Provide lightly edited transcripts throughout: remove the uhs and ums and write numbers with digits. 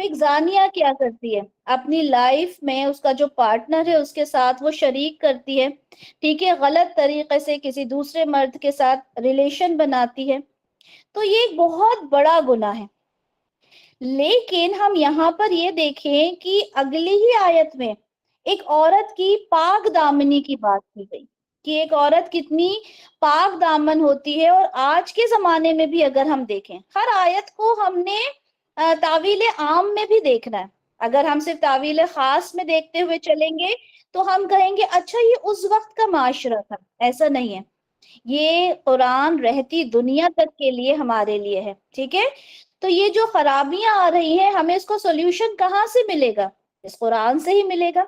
تو ایک زانیہ کیا کرتی ہے؟ اپنی لائف میں اس کا جو پارٹنر ہے اس کے ساتھ وہ شریک کرتی ہے، ٹھیک ہے، غلط طریقے سے کسی دوسرے مرد کے ساتھ ریلیشن بناتی ہے، تو یہ ایک بہت بڑا گناہ ہے۔ لیکن ہم یہاں پر یہ دیکھیں کہ اگلی ہی آیت میں ایک عورت کی پاک دامنی کی بات کی گئی کہ ایک عورت کتنی پاک دامن ہوتی ہے۔ اور آج کے زمانے میں بھی اگر ہم دیکھیں، ہر آیت کو ہم نے تعویل عام میں بھی دیکھنا ہے۔ اگر ہم صرف تعویل خاص میں دیکھتے ہوئے چلیں گے تو ہم کہیں گے اچھا یہ اس وقت کا معاشرہ تھا، ایسا نہیں ہے، یہ قرآن رہتی دنیا تک کے لیے ہمارے لیے ہے، ٹھیک ہے۔ تو یہ جو خرابیاں آ رہی ہیں ہمیں اس کو سولوشن کہاں سے ملے گا؟ اس قرآن سے ہی ملے گا۔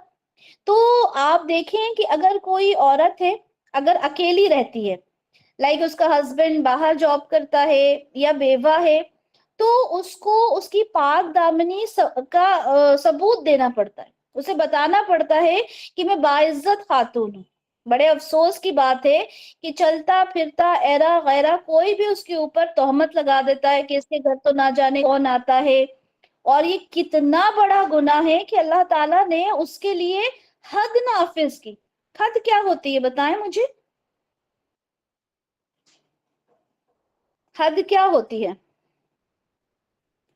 تو آپ دیکھیں کہ اگر کوئی عورت ہے، اگر اکیلی رہتی ہے، لائک اس کا ہسبینڈ باہر جاب کرتا ہے یا بیوہ ہے، تو اس کو اس کی پاک دامنی کا ثبوت دینا پڑتا ہے، اسے بتانا پڑتا ہے کہ میں باعزت خاتون ہوں۔ بڑے افسوس کی بات ہے کہ چلتا پھرتا ایرا غیرہ کوئی بھی اس کے اوپر تہمت لگا دیتا ہے کہ اس کے گھر تو نہ جانے کون آتا ہے، اور یہ کتنا بڑا گناہ ہے کہ اللہ تعالیٰ نے اس کے لیے حد نافذ کی۔ حد کیا ہوتی ہے بتائیں مجھے؟ حد کیا ہوتی ہے؟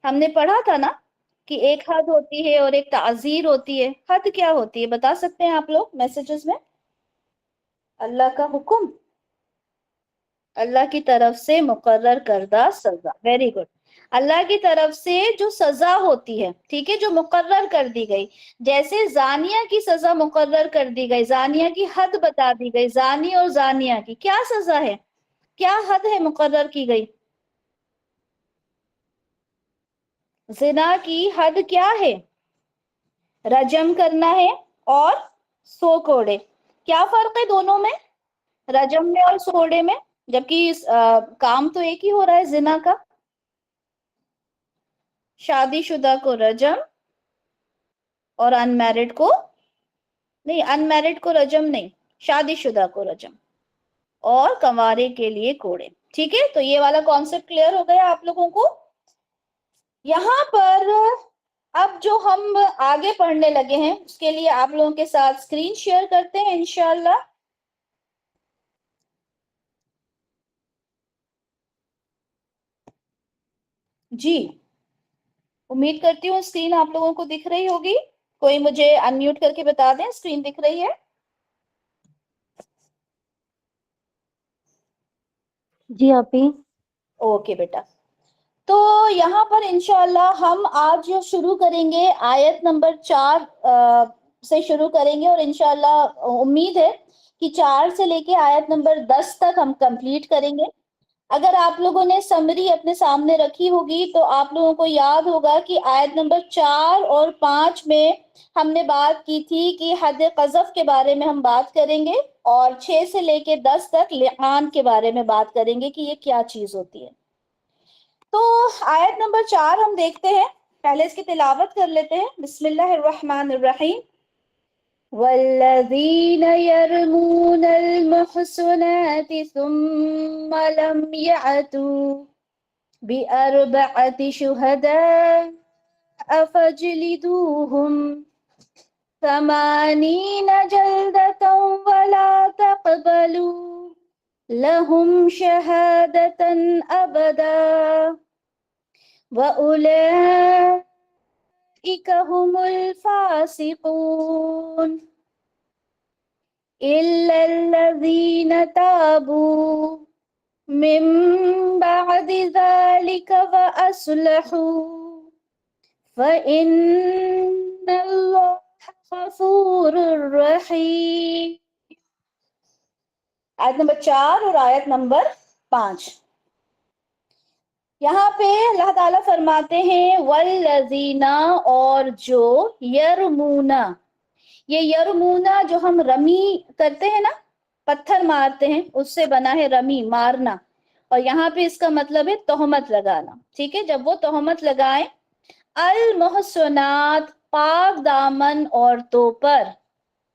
ہم نے پڑھا تھا نا کہ ایک حد ہوتی ہے اور ایک تعزیر ہوتی ہے۔ حد کیا ہوتی ہے بتا سکتے ہیں آپ لوگ میسیجز میں؟ اللہ کا حکم، اللہ کی طرف سے مقرر کردہ سزا، ویری گڈ۔ اللہ کی طرف سے جو سزا ہوتی ہے، ٹھیک ہے، جو مقرر کر دی گئی، جیسے زانیہ کی سزا مقرر کر دی گئی، زانیہ کی حد بتا دی گئی، زانی اور زانیہ کی کیا سزا ہے، کیا حد ہے مقرر کی گئی؟ زنا کی حد کیا ہے؟ رجم کرنا ہے اور 100 کوڑے۔ کیا فرق ہے دونوں میں، رجم میں اور 100 کوڑے میں؟ جبکہ کام تو ایک ہی ہو رہا ہے زنا کا۔ شادی شدہ کو رجم اور ان میرڈ کو نہیں، ان میرڈ کو رجم نہیں، شادی شدہ کو رجم اور کنوارے کے لیے کوڑے، ٹھیک ہے۔ تو یہ والا کانسیپٹ کلیئر ہو گیا آپ لوگوں کو؟ یہاں پر اب جو ہم آگے پڑھنے لگے ہیں اس کے لیے آپ لوگوں کے ساتھ اسکرین شیئر کرتے ہیں انشاءاللہ۔ جی امید کرتی ہوں اسکرین آپ لوگوں کو دکھ رہی ہوگی، کوئی مجھے انمیوٹ کر کے بتا دیں اسکرین دکھ رہی ہے؟ جی آپی۔ اوکے بیٹا، تو یہاں پر انشاءاللہ ہم آج شروع کریں گے آیت نمبر 4 سے شروع کریں گے، اور انشاءاللہ امید ہے کہ 4 سے لے کے آیت نمبر 10 تک ہم کمپلیٹ کریں گے۔ اگر آپ لوگوں نے سمری اپنے سامنے رکھی ہوگی تو آپ لوگوں کو یاد ہوگا کہ آیت نمبر 4 اور 5 میں ہم نے بات کی تھی کہ حد قذف کے بارے میں ہم بات کریں گے، اور 6 سے لے کے 10 تک لعان کے بارے میں بات کریں گے کہ یہ کیا چیز ہوتی ہے۔ تو آیت نمبر 4 ہم دیکھتے ہیں، پہلے اس کی تلاوت کر لیتے ہیں۔ بسم اللہ الرحمن الرحیم۔ والذین یرمون المحصنات ثم لم یعتوا بأربعة شهداء فاجلدوهم 80 جلدة ولا تقبلوا لهم شهادة أبدا وأولئك هم الفاسقون إلا الذين تابوا من بعد ذلك وأصلحوا فإن الله غفور رحیم۔ آیت نمبر 4 اور آیت نمبر 5، یہاں پہ اللہ تعالیٰ فرماتے ہیں والذین، اور جو یرمونا، یہ یرمونا جو ہم رمی کرتے ہیں نا، پتھر مارتے ہیں، اس سے بنا ہے رمی، مارنا، اور یہاں پہ اس کا مطلب ہے تہمت لگانا، ٹھیک ہے، جب وہ تہمت لگائیں المحصنات، پاک دامن عورتوں پر،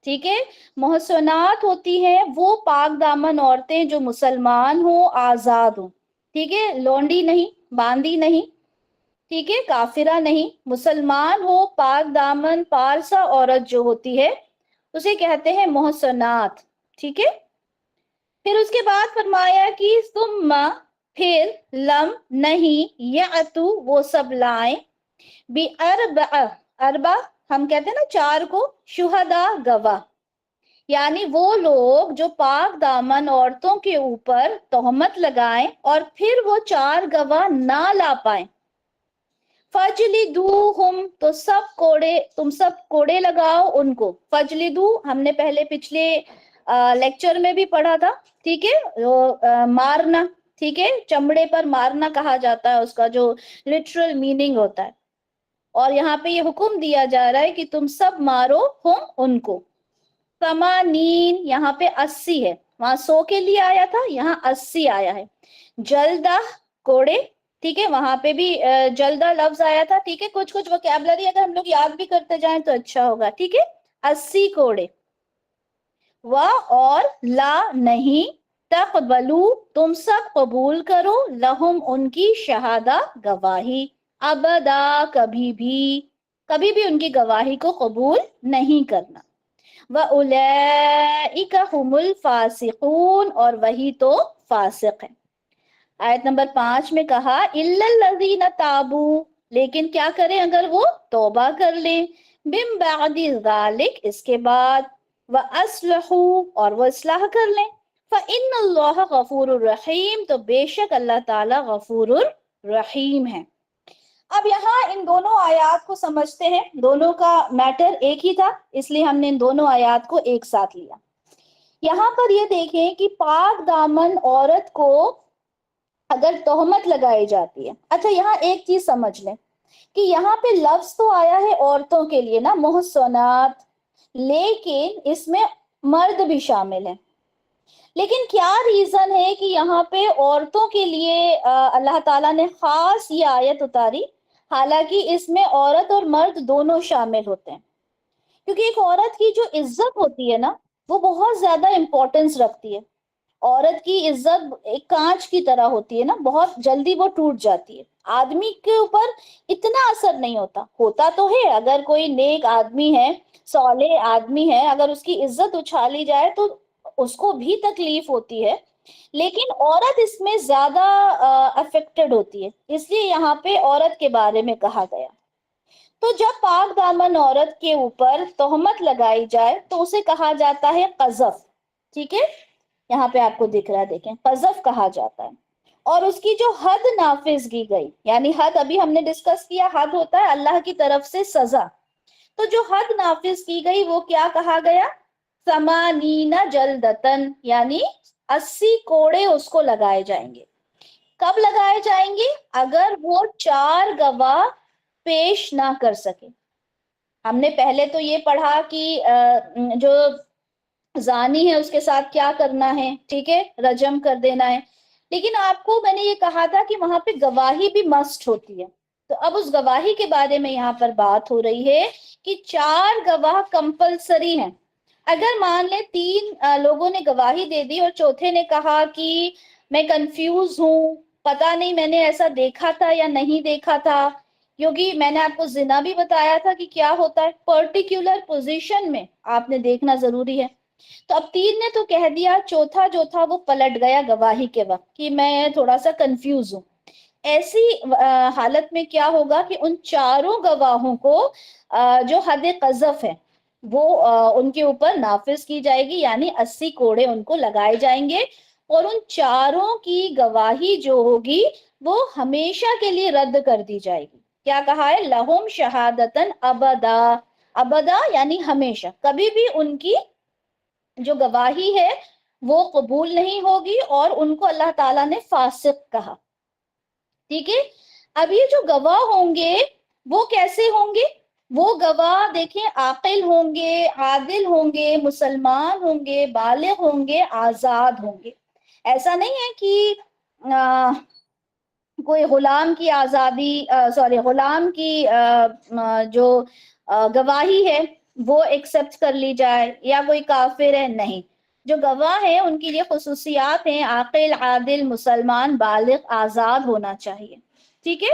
ٹھیک ہے، محصنات ہوتی ہیں وہ پاک دامن عورتیں جو مسلمان ہوں، آزاد ہوں، ٹھیک ہے، لونڈی نہیں، باندی نہیں، ٹھیک ہے, کافرہ نہیں, مسلمان ہو, پاک دامن پارسا عورت جو ہوتی ہے اسے کہتے ہیں محسنات. ٹھیک ہے, پھر اس کے بعد فرمایا کہ ثم, پھر, لم, نہیں, یعتو, وہ سب لائیں, بِأَرْبَعَ, اربع ہم کہتے ہیں نا چار کو, شہداء, گواہ, یعنی وہ لوگ جو پاک دامن عورتوں کے اوپر تہمت لگائیں اور پھر وہ چار گواہ نہ لا پائیں. فَجْلِدُوهُمْ, تو تم سب کوڑے لگاؤ ان کو. فَجْلِدُو ہم نے پہلے پچھلے لیکچر میں بھی پڑھا تھا. ٹھیک ہے, مارنا, ٹھیک ہے, چمڑے پر مارنا کہا جاتا ہے, اس کا جو لٹرل میننگ ہوتا ہے. اور یہاں پہ یہ حکم دیا جا رہا ہے کہ تم سب مارو ہم ان کو. ثمانین, یہاں پہ 80 ہے, وہاں 100 کے لیے آیا تھا, یہاں 80 آیا ہے. جلدہ, کوڑے, ٹھیک ہے, وہاں پہ بھی جلدہ لفظ آیا تھا. ٹھیک ہے, کچھ وکیبلری اگر ہم لوگ یاد بھی کرتے جائیں تو اچھا ہوگا. ٹھیک ہے, 80 کوڑے. اور لا, نہیں, تقبلو, تم سب قبول کرو, لہم, ان کی, شہادہ, گواہی, ابدا, کبھی بھی ان کی گواہی کو قبول نہیں کرنا. وَأُولَئِكَ هُمُ الْفَاسِقُونَ, اور وہی تو فاسق ہیں. آیت نمبر 5 میں کہا إِلَّا الَّذِينَ تَابُوا, لیکن کیا کریں اگر وہ توبہ کر لیں, بِمْ بَعْدِ ذَلِكَ, اس کے بعد, وَأَصْلَحُوا, اور وہ اصلاح کر لیں, فَإِنَّ اللَّهَ غَفُورٌ رَحِيمٌ, تو بے شک اللہ تعالیٰ غفور الرحیم ہے. اب یہاں ان دونوں آیات کو سمجھتے ہیں, دونوں کا میٹر ایک ہی تھا, اس لیے ہم نے ان دونوں آیات کو ایک ساتھ لیا. یہاں پر یہ دیکھیں کہ پاک دامن عورت کو اگر تہمت لگائی جاتی ہے. اچھا, یہاں ایک چیز سمجھ لیں کہ یہاں پہ لفظ تو آیا ہے عورتوں کے لیے نا, محسنات, لیکن اس میں مرد بھی شامل ہیں. لیکن کیا ریزن ہے کہ یہاں پہ عورتوں کے لیے اللہ تعالیٰ نے خاص یہ آیت اتاری, حالانکہ اس میں عورت اور مرد دونوں شامل ہوتے ہیں؟ کیونکہ ایک عورت کی جو عزت ہوتی ہے نا, وہ بہت زیادہ امپورٹنس رکھتی ہے. عورت کی عزت ایک کانچ کی طرح ہوتی ہے نا, بہت جلدی وہ ٹوٹ جاتی ہے. آدمی کے اوپر اتنا اثر نہیں ہوتا تو ہے, اگر کوئی نیک آدمی ہے, صالح آدمی ہے, اگر اس کی عزت اچھالی جائے تو اس کو بھی تکلیف ہوتی ہے, لیکن عورت اس میں زیادہ افیکٹڈ ہوتی ہے. اس لیے یہاں پہ عورت کے بارے میں کہا گیا. تو جب پاک دامن عورت کے اوپر تہمت لگائی جائے تو اسے کہا جاتا ہے قذف. ٹھیک ہے, یہاں پہ آپ کو دکھ رہا ہے, دیکھیں, قذف کہا جاتا ہے. اور اس کی جو حد نافذ کی گئی, یعنی حد ابھی ہم نے ڈسکس کیا, حد ہوتا ہے اللہ کی طرف سے سزا. تو جو حد نافذ کی گئی وہ کیا کہا گیا, ثمانین جلدتن, یعنی 80 کوڑے اس کو لگائے جائیں گے. کب لگائے جائیں گے؟ اگر وہ 4 گواہ پیش نہ کر سکے. ہم نے پہلے تو یہ پڑھا کہ جو زانی ہے اس کے ساتھ کیا کرنا ہے, ٹھیک ہے, رجم کر دینا ہے. لیکن آپ کو میں نے یہ کہا تھا کہ وہاں پہ گواہی بھی مسٹ ہوتی ہے. تو اب اس گواہی کے بارے میں یہاں پر بات ہو رہی ہے کہ 4 گواہ کمپلسری ہیں. اگر مان لیں 3 لوگوں نے گواہی دے دی اور چوتھے نے کہا کہ میں کنفیوز ہوں, پتا نہیں میں نے ایسا دیکھا تھا یا نہیں دیکھا تھا, کیونکہ میں نے آپ کو زنا بھی بتایا تھا کہ کیا ہوتا ہے, پرٹیکولر پوزیشن میں آپ نے دیکھنا ضروری ہے. تو اب 3 نے تو کہہ دیا, چوتھا جو تھا وہ پلٹ گیا گواہی کے وقت کہ میں تھوڑا سا کنفیوز ہوں. ایسی حالت میں کیا ہوگا کہ ان 4 گواہوں کو جو حد قذف ہے وہ ان کے اوپر نافذ کی جائے گی, یعنی 80 کوڑے ان کو لگائے جائیں گے. اور ان 4 کی گواہی جو ہوگی وہ ہمیشہ کے لیے رد کر دی جائے گی. کیا کہا ہے, لہم شہادتن ابدا, ابدا یعنی ہمیشہ, کبھی بھی ان کی جو گواہی ہے وہ قبول نہیں ہوگی, اور ان کو اللہ تعالیٰ نے فاسق کہا. ٹھیک ہے, اب یہ جو گواہ ہوں گے وہ کیسے ہوں گے؟ وہ گواہ دیکھیں عاقل ہوں گے, عادل ہوں گے, مسلمان ہوں گے, بالغ ہوں گے, آزاد ہوں گے. ایسا نہیں ہے کہ کوئی غلام کی آزادی غلام کی جو گواہی ہے وہ ایکسپٹ کر لی جائے, یا کوئی کافر ہے, نہیں. جو گواہ ہیں ان کی یہ خصوصیات ہیں, عاقل, عادل, مسلمان, بالغ, آزاد ہونا چاہیے. ٹھیک ہے,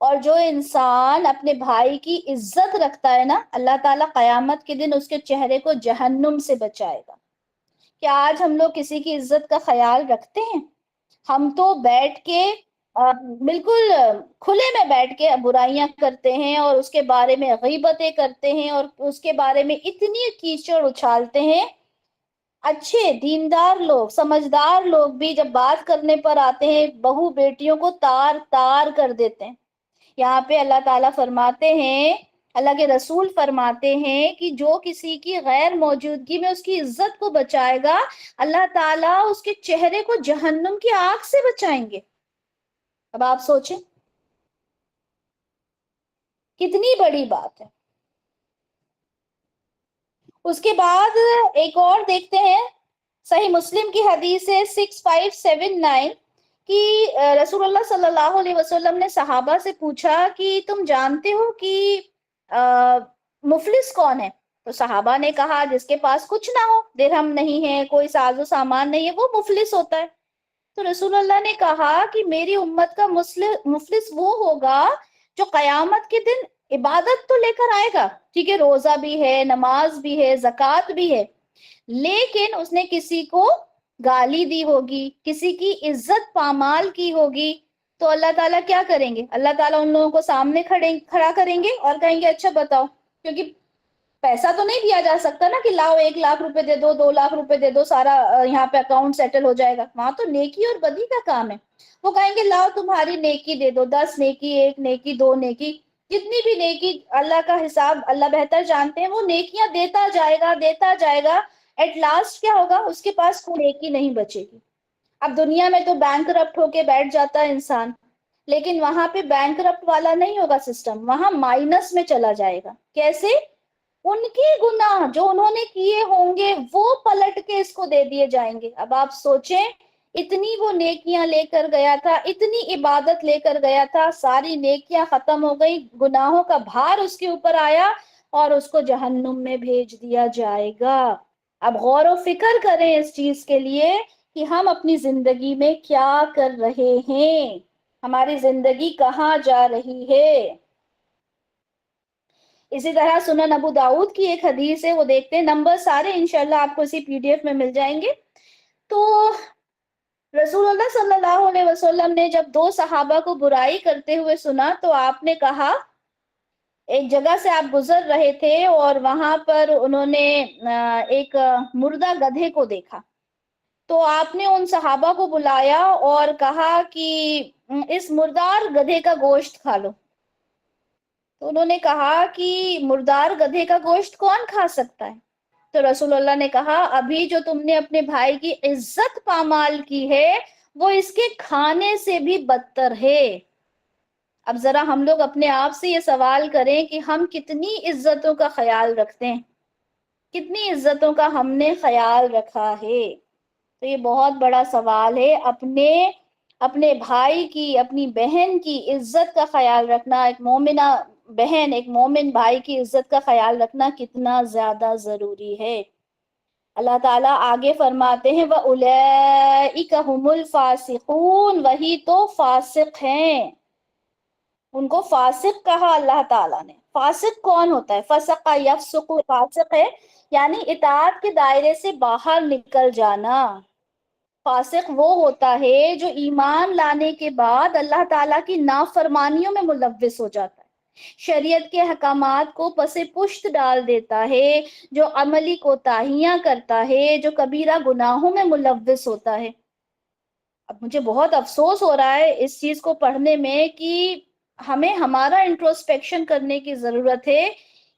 اور جو انسان اپنے بھائی کی عزت رکھتا ہے نا، اللہ تعالیٰ قیامت کے دن اس کے چہرے کو جہنم سے بچائے گا۔ کیا آج ہم لوگ کسی کی عزت کا خیال رکھتے ہیں؟ ہم تو بیٹھ کے بالکل کھلے میں بیٹھ کے برائیاں کرتے ہیں اور اس کے بارے میں غیبتیں کرتے ہیں اور اس کے بارے میں اتنی کیچڑ اچھالتے ہیں۔ اچھے دیندار لوگ، سمجھدار لوگ بھی جب بات کرنے پر آتے ہیں بہو بیٹیوں کو تار تار کر دیتے ہیں۔ یہاں پہ اللہ تعالیٰ فرماتے ہیں، اللہ کے رسول فرماتے ہیں کہ جو کسی کی غیر موجودگی میں اس کی عزت کو بچائے گا، اللہ تعالیٰ اس کے چہرے کو جہنم کی آگ سے بچائیں گے۔ اب آپ سوچیں کتنی بڑی بات ہے۔ اس کے بعد ایک اور دیکھتے ہیں، صحیح مسلم کی حدیث ہے 6579 کہ رسول اللہ صلی اللہ علیہ وسلم نے صحابہ سے پوچھا کہ تم جانتے ہو کہ مفلس کون ہے؟ تو صحابہ نے کہا جس کے پاس کچھ نہ ہو، درہم نہیں ہے، کوئی ساز و سامان نہیں ہے، وہ مفلس ہوتا ہے۔ تو رسول اللہ نے کہا کہ میری امت کا مفلس وہ ہوگا جو قیامت کے دن عبادت تو لے کر آئے گا، ٹھیک ہے، روزہ بھی ہے، نماز بھی ہے، زکوٰۃ بھی ہے، لیکن اس نے کسی کو گالی دی ہوگی، کسی کی عزت پامال کی ہوگی، تو اللہ تعالیٰ کیا کریں گے؟ اللہ تعالیٰ ان لوگوں کو سامنے کھڑا کریں گے اور کہیں گے اچھا بتاؤ، کیونکہ پیسہ تو نہیں دیا جا سکتا نا کہ لاؤ 1 لاکھ روپے دے دو، 2 لاکھ روپے دے دو، سارا یہاں پہ اکاؤنٹ سیٹل ہو جائے گا۔ وہاں تو نیکی اور بدی کا کام ہے۔ وہ کہیں گے لاؤ تمہاری نیکی دے دو، 10 نیکی، 1 نیکی، 2 نیکی، جتنی بھی نیکی، اللہ کا حساب اللہ بہتر جانتے ہیں، وہ نیکیاں دیتا جائے گا، دیتا جائے گا، ایٹ لاسٹ کیا ہوگا؟ اس کے پاس کوئی نیکی نہیں بچے گی۔ اب دنیا میں تو بینک کرپٹ ہو کے بیٹھ جاتا ہے انسان، لیکن وہاں پہ بینک کرپٹ والا نہیں ہوگا سسٹم، وہاں مائنس میں چلا جائے گا۔ کیسے؟ ان کے گناہ جو انہوں نے کیے ہوں گے وہ پلٹ کے اس کو دے دیے جائیں گے۔ اب آپ سوچیں، اتنی وہ نیکیاں لے کر گیا تھا، اتنی عبادت لے کر گیا تھا، ساری نیکیاں ختم ہو گئی، گناہوں کا بھار اس کے اوپر آیا اور اس کو جہنم میں بھیج دیا جائے گا۔ اب غور و فکر کریں اس چیز کے لیے کہ ہم اپنی زندگی میں کیا کر رہے ہیں، ہماری زندگی کہاں جا رہی ہے۔ اسی طرح سنن ابو داؤد کی ایک حدیث ہے، وہ دیکھتے ہیں، نمبر سارے انشاءاللہ آپ کو اسی PDF میں مل جائیں گے۔ تو رسول اللہ صلی اللہ علیہ وسلم نے جب 2 صحابہ کو برائی کرتے ہوئے سنا تو آپ نے کہا، ایک جگہ سے آپ گزر رہے تھے اور وہاں پر انہوں نے ایک مردہ گدھے کو دیکھا، تو آپ نے ان صحابہ کو بلایا اور کہا کہ اس مردار گدھے کا گوشت کھا لو۔ تو انہوں نے کہا کہ مردار گدھے کا گوشت کون کھا سکتا ہے؟ تو رسول اللہ نے کہا، ابھی جو تم نے اپنے بھائی کی عزت پامال کی ہے وہ اس کے کھانے سے بھی بدتر ہے۔ اب ذرا ہم لوگ اپنے آپ سے یہ سوال کریں کہ ہم کتنی عزتوں کا خیال رکھتے ہیں، کتنی عزتوں کا ہم نے خیال رکھا ہے۔ تو یہ بہت بڑا سوال ہے، اپنے بھائی کی، اپنی بہن کی عزت کا خیال رکھنا، ایک مومنہ بہن، ایک مومن بھائی کی عزت کا خیال رکھنا کتنا زیادہ ضروری ہے۔ اللہ تعالیٰ آگے فرماتے ہیں وَأُولَئِكَ هُمُ الْفَاسِقُونَ، وہی تو فاسق ہیں، ان کو فاسق کہا اللہ تعالیٰ نے۔ فاسق کون ہوتا ہے؟ فسق یفسق، فاسق ہے یعنی اطاعت کے دائرے سے باہر نکل جانا۔ فاسق وہ ہوتا ہے جو ایمان لانے کے بعد اللہ تعالیٰ کی نافرمانیوں میں ملوث ہو جاتا ہے، شریعت کے احکامات کو پس پشت ڈال دیتا ہے، جو عملی کوتاہیاں کرتا ہے، جو کبیرہ گناہوں میں ملوث ہوتا ہے۔ اب مجھے بہت افسوس ہو رہا ہے اس چیز کو پڑھنے میں کہ ہمیں ہمارا انٹروسپیکشن کرنے کی ضرورت ہے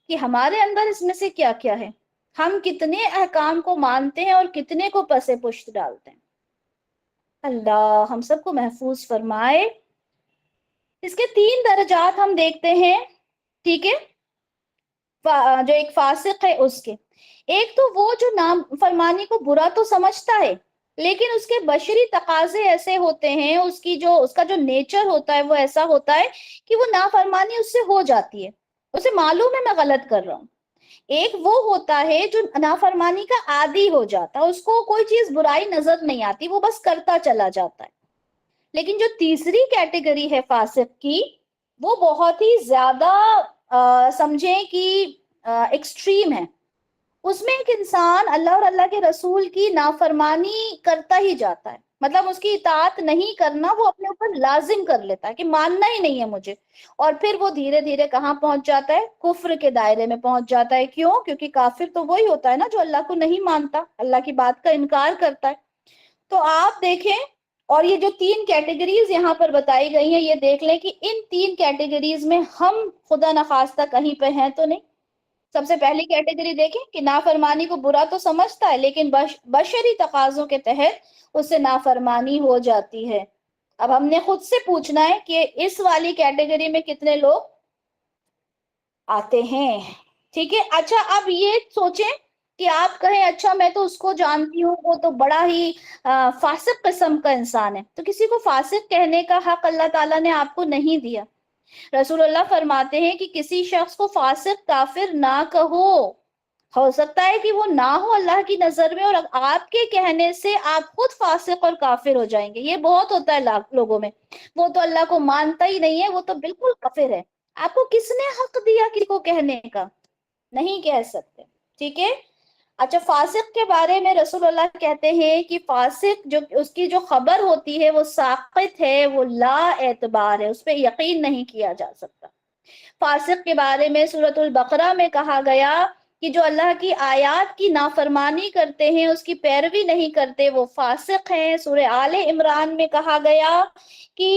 کہ ہمارے اندر اس میں سے کیا کیا ہے، ہم کتنے احکام کو مانتے ہیں اور کتنے کو پس پشت ڈالتے ہیں۔ اللہ ہم سب کو محفوظ فرمائے۔ اس کے 3 درجات ہم دیکھتے ہیں، ٹھیک ہے، جو ایک فاسق ہے اس کے۔ ایک تو وہ جو نافرمانی کو برا تو سمجھتا ہے لیکن اس کے بشری تقاضے ایسے ہوتے ہیں، اس کا جو نیچر ہوتا ہے وہ ایسا ہوتا ہے کہ وہ نافرمانی اس سے ہو جاتی ہے، اسے معلوم ہے میں غلط کر رہا ہوں۔ ایک وہ ہوتا ہے جو نافرمانی کا عادی ہو جاتا ہے، اس کو کوئی چیز برائی نظر نہیں آتی، وہ بس کرتا چلا جاتا ہے۔ لیکن جو تیسری کیٹیگری ہے فاسق کی، وہ بہت ہی زیادہ سمجھیں کہ ایکسٹریم ہے. اس میں ایک انسان اللہ اور اللہ کے رسول کی نافرمانی کرتا ہی جاتا ہے، مطلب اس کی اطاعت نہیں کرنا وہ اپنے اوپر لازم کر لیتا ہے کہ ماننا ہی نہیں ہے مجھے، اور پھر وہ دھیرے دھیرے کہاں پہنچ جاتا ہے؟ کفر کے دائرے میں پہنچ جاتا ہے. کیوں؟ کیونکہ کافر تو وہی ہوتا ہے نا جو اللہ کو نہیں مانتا، اللہ کی بات کا انکار کرتا ہے. تو آپ دیکھیں، اور یہ جو 3 کیٹیگریز یہاں پر بتائی گئی ہیں، یہ دیکھ لیں کہ ان 3 کیٹیگریز میں ہم خدا نخواستہ کہیں پہ ہیں تو نہیں. سب سے پہلی کیٹیگری دیکھیں کہ نافرمانی کو برا تو سمجھتا ہے، لیکن بشری تقاضوں کے تحت اس سے نافرمانی ہو جاتی ہے. اب ہم نے خود سے پوچھنا ہے کہ اس والی کیٹیگری میں کتنے لوگ آتے ہیں. ٹھیک ہے، اچھا اب یہ سوچیں کہ آپ کہیں اچھا میں تو اس کو جانتی ہوں، وہ تو بڑا ہی فاسق قسم کا انسان ہے. تو کسی کو فاسق کہنے کا حق اللہ تعالیٰ نے آپ کو نہیں دیا. رسول اللہ فرماتے ہیں کہ کسی شخص کو فاسق کافر نہ کہو. ہو سکتا ہے کہ وہ نہ ہو اللہ کی نظر میں، اور آپ کے کہنے سے آپ خود فاسق اور کافر ہو جائیں گے. یہ بہت ہوتا ہے لوگوں میں، وہ تو اللہ کو مانتا ہی نہیں ہے، وہ تو بالکل کافر ہے. آپ کو کس نے حق دیا کسی کو کہنے کا؟ نہیں کہہ سکتے. ٹھیک ہے. اچھا، فاسق کے بارے میں رسول اللہ کہتے ہیں کہ فاسق جو اس کی جو خبر ہوتی ہے وہ ساقط ہے، وہ لا اعتبار ہے، اس پہ یقین نہیں کیا جا سکتا. فاسق کے بارے میں سورۃ البقرہ میں کہا گیا کہ جو اللہ کی آیات کی نافرمانی کرتے ہیں، اس کی پیروی نہیں کرتے، وہ فاسق ہیں. سورہ آل عمران میں کہا گیا کہ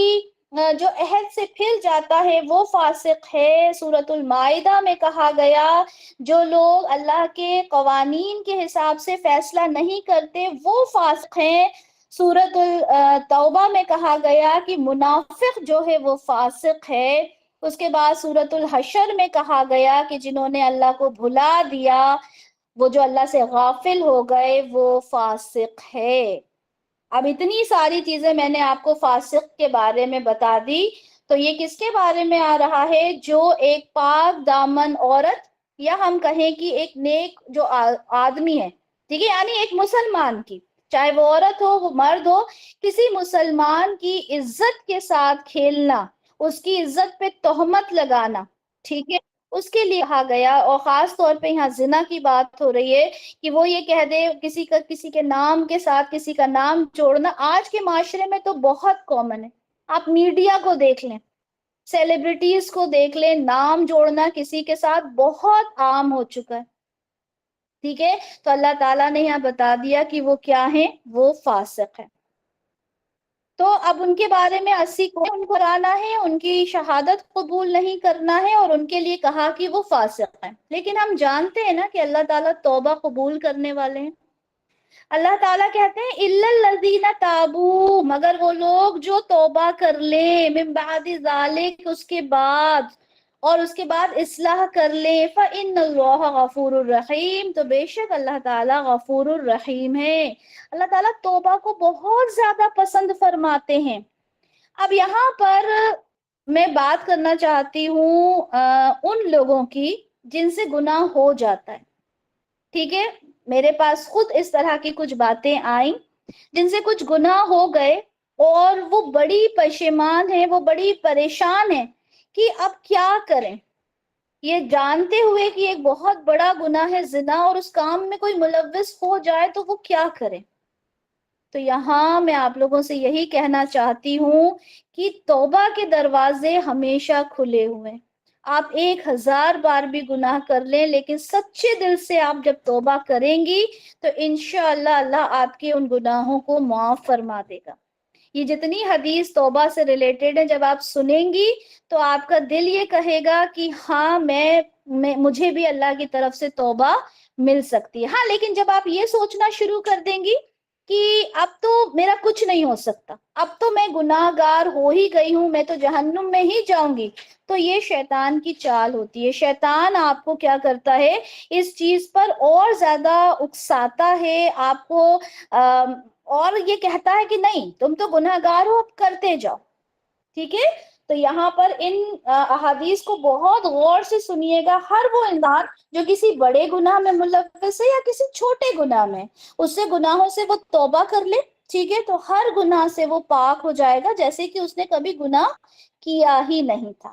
جو عہد سے پھر جاتا ہے وہ فاسق ہے. سورۃ المائدہ میں کہا گیا جو لوگ اللہ کے قوانین کے حساب سے فیصلہ نہیں کرتے وہ فاسق ہیں. سورۃ التوبہ میں کہا گیا کہ منافق جو ہے وہ فاسق ہے. اس کے بعد سورۃ الحشر میں کہا گیا کہ جنہوں نے اللہ کو بھلا دیا، وہ جو اللہ سے غافل ہو گئے، وہ فاسق ہے. اب اتنی ساری چیزیں میں نے آپ کو فاسق کے بارے میں بتا دی. تو یہ کس کے بارے میں آ رہا ہے؟ جو ایک پاک دامن عورت، یا ہم کہیں کہ ایک نیک جو آدمی ہے، ٹھیک ہے، یعنی ایک مسلمان کی، چاہے وہ عورت ہو وہ مرد ہو، کسی مسلمان کی عزت کے ساتھ کھیلنا، اس کی عزت پہ تہمت لگانا، ٹھیک ہے، اس کے لیے کہا گیا. اور خاص طور پہ یہاں زنا کی بات ہو رہی ہے کہ وہ یہ کہہ دے کسی کے نام کے ساتھ کسی کا نام جوڑنا آج کے معاشرے میں تو بہت کامن ہے. آپ میڈیا کو دیکھ لیں، سیلیبریٹیز کو دیکھ لیں، نام جوڑنا کسی کے ساتھ بہت عام ہو چکا ہے. ٹھیک ہے، تو اللہ تعالیٰ نے یہاں بتا دیا کہ وہ کیا ہیں، وہ فاسق ہے. تو اب ان کے بارے میں 80 کو ان کو آنا ہے، ان کی شہادت قبول نہیں کرنا ہے، اور ان کے لیے کہا کہ وہ فاسق ہیں. لیکن ہم جانتے ہیں نا کہ اللہ تعالیٰ توبہ قبول کرنے والے ہیں. اللہ تعالیٰ کہتے ہیں اِلَّا الَّذِينَ تَابُوا، مگر وہ لوگ جو توبہ کر لیں، من بعد ذالک، اس کے بعد، اور اس کے بعد اصلاح کر لیں، فَإِنَّ اللَّهَ غَفُورٌ الرحیم، تو بے شک اللہ تعالیٰ غفور الرحیم ہے. اللہ تعالیٰ توبہ کو بہت زیادہ پسند فرماتے ہیں. اب یہاں پر میں بات کرنا چاہتی ہوں ان لوگوں کی جن سے گناہ ہو جاتا ہے. ٹھیک ہے، میرے پاس خود اس طرح کی کچھ باتیں آئیں جن سے کچھ گناہ ہو گئے، اور وہ بڑی پشیمان ہیں، وہ بڑی پریشان ہیں کہ اب کیا کریں. یہ جانتے ہوئے کہ ایک بہت بڑا گناہ ہے زنا، اور اس کام میں کوئی ملوث ہو جائے تو وہ کیا کریں. تو یہاں میں آپ لوگوں سے یہی کہنا چاہتی ہوں کہ توبہ کے دروازے ہمیشہ کھلے ہوئے ہیں. آپ 1000 بار بھی گناہ کر لیں، لیکن سچے دل سے آپ جب توبہ کریں گی تو انشاءاللہ اللہ آپ کے ان گناہوں کو معاف فرما دے گا. یہ جتنی حدیث توبہ سے ریلیٹڈ ہے، جب آپ سنیں گی تو آپ کا دل یہ کہے گا کہ ہاں مجھے بھی اللہ کی طرف سے توبہ مل سکتی ہے. ہاں، لیکن جب آپ یہ سوچنا شروع کر دیں گی کہ اب تو میرا کچھ نہیں ہو سکتا، اب تو میں گناہ گار ہو ہی گئی ہوں، میں تو جہنم میں ہی جاؤں گی، تو یہ شیطان کی چال ہوتی ہے. شیطان آپ کو کیا کرتا ہے؟ اس چیز پر اور زیادہ اکساتا ہے آپ کو، اور یہ کہتا ہے کہ نہیں تم تو گناہ گار ہو، اب کرتے جاؤ. ٹھیک ہے، تو یہاں پر ان احادیث کو بہت غور سے سنیے گا. ہر وہ انسان جو کسی بڑے گناہ میں ملوث ہے یا کسی چھوٹے گناہ میں، اس سے گناہوں سے وہ توبہ کر لے، ٹھیک ہے، تو ہر گناہ سے وہ پاک ہو جائے گا جیسے کہ اس نے کبھی گناہ کیا ہی نہیں تھا.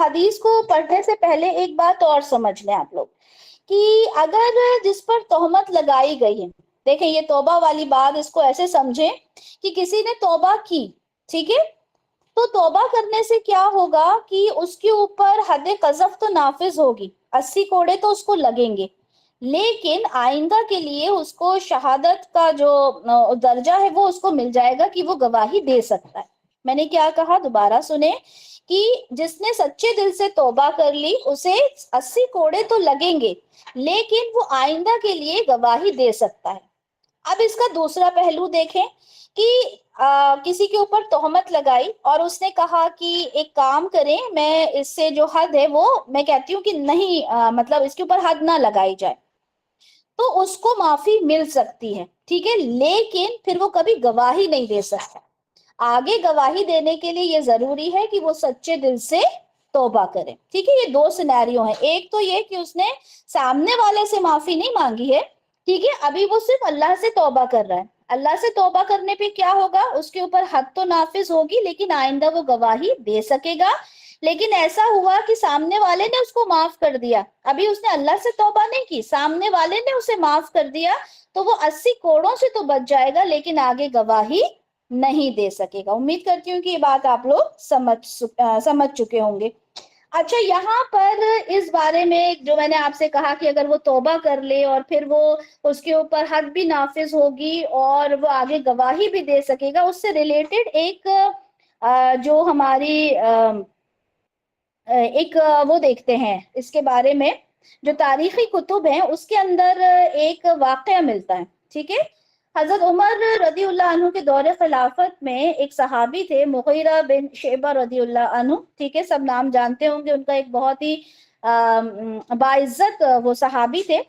حدیث کو پڑھنے سے پہلے ایک بات اور سمجھ لیں آپ لوگ کہ اگر جس پر تہمت لگائی گئی ہے، دیکھیں یہ توبہ والی بات اس کو ایسے سمجھیں کہ کسی نے توبہ کی، ٹھیک ہے، تو توبہ کرنے سے کیا ہوگا کہ اس کے اوپر حد قذف تو نافذ ہوگی، 80 کوڑے تو اس کو لگیں گے، لیکن آئندہ کے لیے اس کو شہادت کا جو درجہ ہے وہ اس کو مل جائے گا کہ وہ گواہی دے سکتا ہے۔ میں نے کیا کہا، دوبارہ سنیں، کہ جس نے سچے دل سے توبہ کر لی اسے 80 کوڑے تو لگیں گے، لیکن وہ آئندہ کے لیے گواہی دے سکتا ہے۔ اب اس کا دوسرا پہلو دیکھیں کہ کسی کے اوپر تہمت لگائی اور اس نے کہا کہ ایک کام کریں، میں اس سے جو حد ہے وہ میں کہتی ہوں کہ نہیں، مطلب اس کے اوپر حد نہ لگائی جائے، تو اس کو معافی مل سکتی ہے، ٹھیک ہے، لیکن پھر وہ کبھی گواہی نہیں دے سکتا۔ آگے گواہی دینے کے لیے یہ ضروری ہے کہ وہ سچے دل سے توبہ کرے، ٹھیک ہے۔ یہ دو سینیریو ہیں، ایک تو یہ کہ اس نے سامنے والے سے معافی نہیں مانگی ہے، ٹھیک ہے، ابھی وہ صرف اللہ سے توبہ کر رہا ہے۔ اللہ سے توبہ کرنے پہ کیا ہوگا، اس کے اوپر حد تو نافذ ہوگی لیکن آئندہ وہ گواہی دے سکے گا۔ لیکن ایسا ہوا کہ سامنے والے نے اس کو معاف کر دیا، ابھی اس نے اللہ سے توبہ نہیں کی، سامنے والے نے اسے معاف کر دیا، تو وہ 80 کوڑوں سے تو بچ جائے گا لیکن آگے گواہی نہیں دے سکے گا۔ امید کرتی ہوں کہ یہ بات آپ لوگ سمجھ چکے ہوں گے۔ اچھا، یہاں پر اس بارے میں جو میں نے آپ سے کہا کہ اگر وہ توبہ کر لے اور پھر وہ اس کے اوپر حد بھی نافذ ہوگی اور وہ آگے گواہی بھی دے سکے گا، اس سے ریلیٹڈ ایک جو ہماری ایک وہ دیکھتے ہیں اس کے بارے میں، جو تاریخی کتب ہیں اس کے اندر ایک واقعہ ملتا ہے، ٹھیک ہے۔ حضرت عمر رضی اللہ عنہ کے دور خلافت میں ایک صحابی تھے، مغیرہ بن شعبہ رضی اللہ عنہ، ٹھیک ہے، سب نام جانتے ہوں گے، ان کا ایک بہت ہی باعزت وہ صحابی تھے۔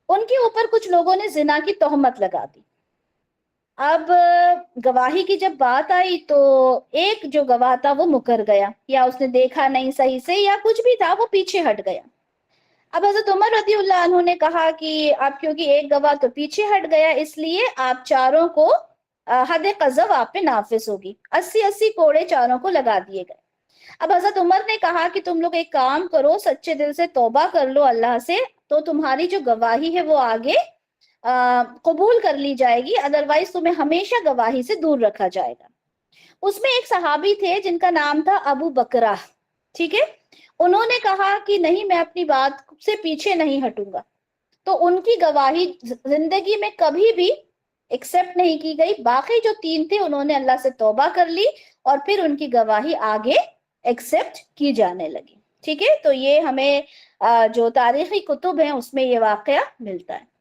ان کے اوپر کچھ لوگوں نے زنا کی تہمت لگا دی۔ اب گواہی کی جب بات آئی تو ایک جو گواہ تھا وہ مکر گیا، یا اس نے دیکھا نہیں صحیح سے یا کچھ بھی تھا، وہ پیچھے ہٹ گیا۔ اب حضرت عمر رضی اللہ عنہ نے کہا کہ اب کیونکہ ایک گواہ تو پیچھے ہٹ گیا، اس لیے آپ چاروں کو حد قذف آپ پہ نافذ ہوگی، 80 کوڑے چاروں کو لگا دیے گئے۔ اب حضرت عمر نے کہا کہ تم لوگ ایک کام کرو، سچے دل سے توبہ کر لو اللہ سے، تو تمہاری جو گواہی ہے وہ آگے قبول کر لی جائے گی، ادروائز تمہیں ہمیشہ گواہی سے دور رکھا جائے گا۔ اس میں ایک صحابی تھے جن کا نام تھا ابو بکرہ، ٹھیک ہے، انہوں نے کہا کہ نہیں، میں اپنی بات سے پیچھے نہیں ہٹوں گا، تو ان کی گواہی زندگی میں کبھی بھی ایکسپٹ نہیں کی گئی۔ باقی جو 3 تھے انہوں نے اللہ سے توبہ کر لی اور پھر ان کی گواہی آگے ایکسپٹ کی جانے لگی، ٹھیک ہے۔ تو یہ ہمیں جو تاریخی کتب ہیں اس میں یہ واقعہ ملتا ہے۔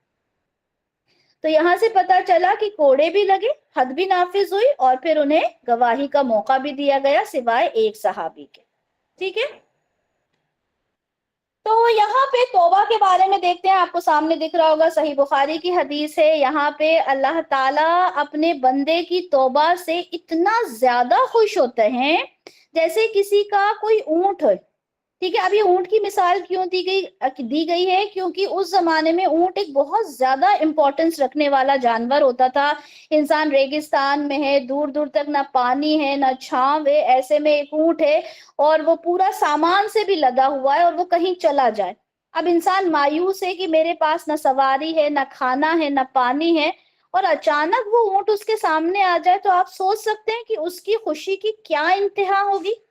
تو یہاں سے پتا چلا کہ کوڑے بھی لگے، حد بھی نافذ ہوئی اور پھر انہیں گواہی کا موقع بھی دیا گیا سوائے ایک صحابی کے، ٹھیک ہے۔ تو یہاں پہ توبہ کے بارے میں دیکھتے ہیں، آپ کو سامنے دکھ رہا ہوگا، صحیح بخاری کی حدیث ہے، یہاں پہ اللہ تعالیٰ اپنے بندے کی توبہ سے اتنا زیادہ خوش ہوتے ہیں جیسے کسی کا کوئی اونٹ ہے، ٹھیک ہے۔ اب یہ اونٹ کی مثال کیوں دی گئی ہے، کیونکہ اس زمانے میں اونٹ ایک بہت زیادہ امپورٹنس رکھنے والا جانور ہوتا تھا۔ انسان ریگستان میں ہے، دور دور تک نہ پانی ہے نہ چھاؤں ہے، ایسے میں ایک اونٹ ہے اور وہ پورا سامان سے بھی لدا ہوا ہے اور وہ کہیں چلا جائے، اب انسان مایوس ہے کہ میرے پاس نہ سواری ہے، نہ کھانا ہے، نہ پانی ہے، اور اچانک وہ اونٹ اس کے سامنے آ جائے تو آپ سوچ سکتے ہیں کہ اس کی خوشی کی کیا انتہا ہوگی۔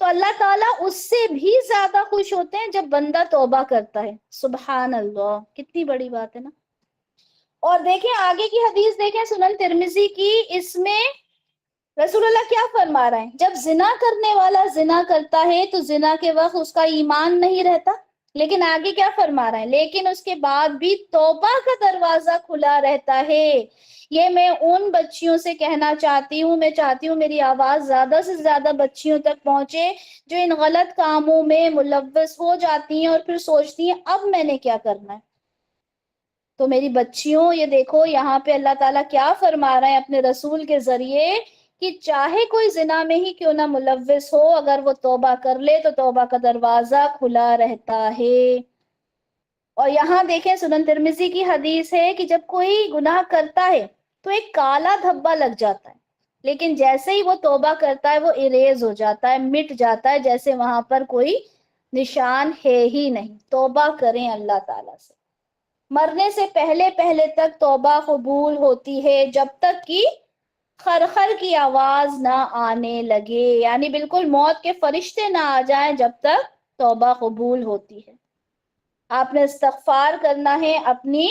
تو اللہ تعالیٰ اس سے بھی زیادہ خوش ہوتے ہیں جب بندہ توبہ کرتا ہے۔ سبحان اللہ، کتنی بڑی بات ہے نا۔ اور دیکھیں آگے کی حدیث، دیکھیں سنن ترمذی کی، اس میں رسول اللہ کیا فرما رہے ہیں، جب زنا کرنے والا زنا کرتا ہے تو زنا کے وقت اس کا ایمان نہیں رہتا، لیکن آگے کیا فرما رہے ہیں، لیکن اس کے بعد بھی توبہ کا دروازہ کھلا رہتا ہے۔ یہ میں ان بچیوں سے کہنا چاہتی ہوں، میں چاہتی ہوں میری آواز زیادہ سے زیادہ بچیوں تک پہنچے جو ان غلط کاموں میں ملوث ہو جاتی ہیں اور پھر سوچتی ہیں اب میں نے کیا کرنا ہے۔ تو میری بچیوں، یہ دیکھو یہاں پہ اللہ تعالیٰ کیا فرما رہے ہیں اپنے رسول کے ذریعے، کہ چاہے کوئی زنا میں ہی کیوں نہ ملوث ہو، اگر وہ توبہ کر لے تو توبہ کا دروازہ کھلا رہتا ہے۔ اور یہاں دیکھیں سنن ترمذی کی حدیث ہے کہ جب کوئی گناہ کرتا ہے تو ایک کالا دھبا لگ جاتا ہے، لیکن جیسے ہی وہ توبہ کرتا ہے وہ اریز ہو جاتا ہے، مٹ جاتا ہے، جیسے وہاں پر کوئی نشان ہے ہی نہیں۔ توبہ کریں اللہ تعالیٰ سے، مرنے سے پہلے پہلے تک توبہ قبول ہوتی ہے، جب تک کہ خرخر کی آواز نہ آنے لگے، یعنی بالکل موت کے فرشتے نہ آ جائیں، جب تک توبہ قبول ہوتی ہے۔ آپ نے استغفار کرنا ہے اپنی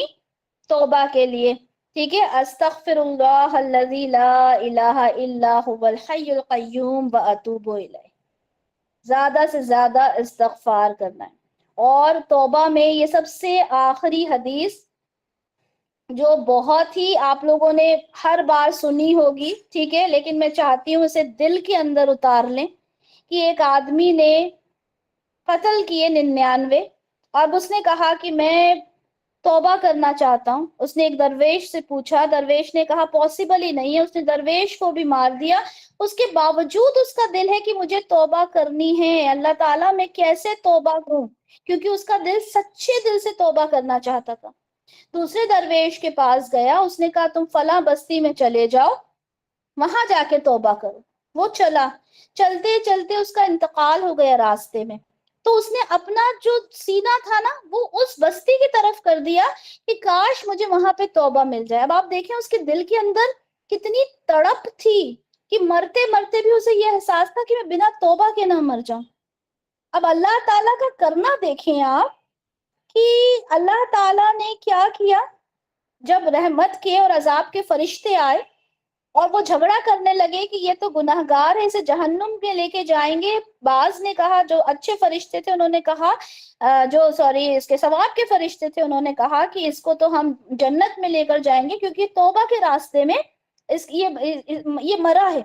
توبہ کے لیے، ٹھیک ہے؟ استغفر اللہ الذی لا الہ الا هو الحی القیوم واتوب الیہ، زیادہ سے زیادہ استغفار کرنا ہے۔ اور توبہ میں یہ سب سے آخری حدیث جو بہت ہی آپ لوگوں نے ہر بار سنی ہوگی، ٹھیک ہے، لیکن میں چاہتی ہوں اسے دل کے اندر اتار لیں، کہ ایک آدمی نے قتل کیے 99، اور اس نے کہا کہ میں توبہ کرنا چاہتا ہوں۔ اس نے ایک درویش سے پوچھا، درویش نے کہا پاسبل ہی نہیں ہے، اس نے درویش کو بھی مار دیا، اس کے باوجود اس کا دل ہے کہ مجھے توبہ کرنی ہے، اللہ تعالیٰ میں کیسے توبہ کروں، کیونکہ اس کا دل سچے دل سے توبہ کرنا چاہتا تھا۔ دوسرے درویش کے پاس گیا، اس نے کہا تم فلاں بستی میں چلے جاؤ، وہاں جا کے توبہ کرو۔ وہ چلا، چلتے چلتے اس کا انتقال ہو گیا راستے میں، تو اس نے اپنا جو سینہ تھا نا وہ اس بستی کی طرف کر دیا کہ کاش مجھے وہاں پہ توبہ مل جائے۔ اب آپ دیکھیں اس کے دل کے اندر کتنی تڑپ تھی کہ مرتے مرتے بھی اسے یہ احساس تھا کہ میں بنا توبہ کے نہ مر جاؤں۔ اب اللہ تعالیٰ کا کرنا دیکھیں آپ، کہ اللہ تعالیٰ نے کیا کیا، جب رحمت کے اور عذاب کے فرشتے آئے اور وہ جھگڑا کرنے لگے کہ یہ تو گناہگار ہے، اسے جہنم میں لے کے جائیں گے، بعض نے کہا، جو اچھے فرشتے تھے انہوں نے کہا، اس کے ثواب کے فرشتے تھے انہوں نے کہا کہ اس کو تو ہم جنت میں لے کر جائیں گے کیونکہ توبہ کے راستے میں یہ مرا ہے۔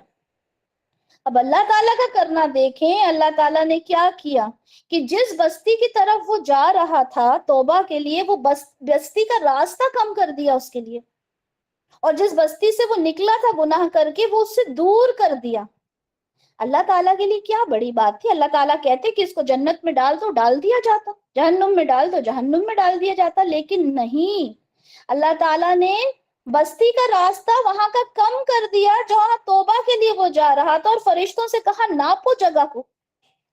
اب اللہ تعالیٰ کا کرنا دیکھیں، اللہ تعالیٰ نے کیا کیا کہ جس بستی کی طرف وہ جا رہا تھا توبہ کے لیے، وہ بستی کا راستہ کم کر دیا اس کے لیے، اور جس بستی سے وہ نکلا تھا گناہ کر کے وہ اس سے دور کر دیا۔ اللہ تعالیٰ کے لیے کیا بڑی بات تھی، اللہ تعالیٰ کہتے کہ اس کو جنت میں ڈال دو، ڈال دیا جاتا، جہنم میں ڈال دو، جہنم میں ڈال دیا جاتا، لیکن نہیں، اللہ تعالیٰ نے بستی کا راستہ وہاں کا کم کر دیا جہاں توبہ کے لیے وہ جا رہا تھا، اور فرشتوں سے کہا ناپو جگہ کو،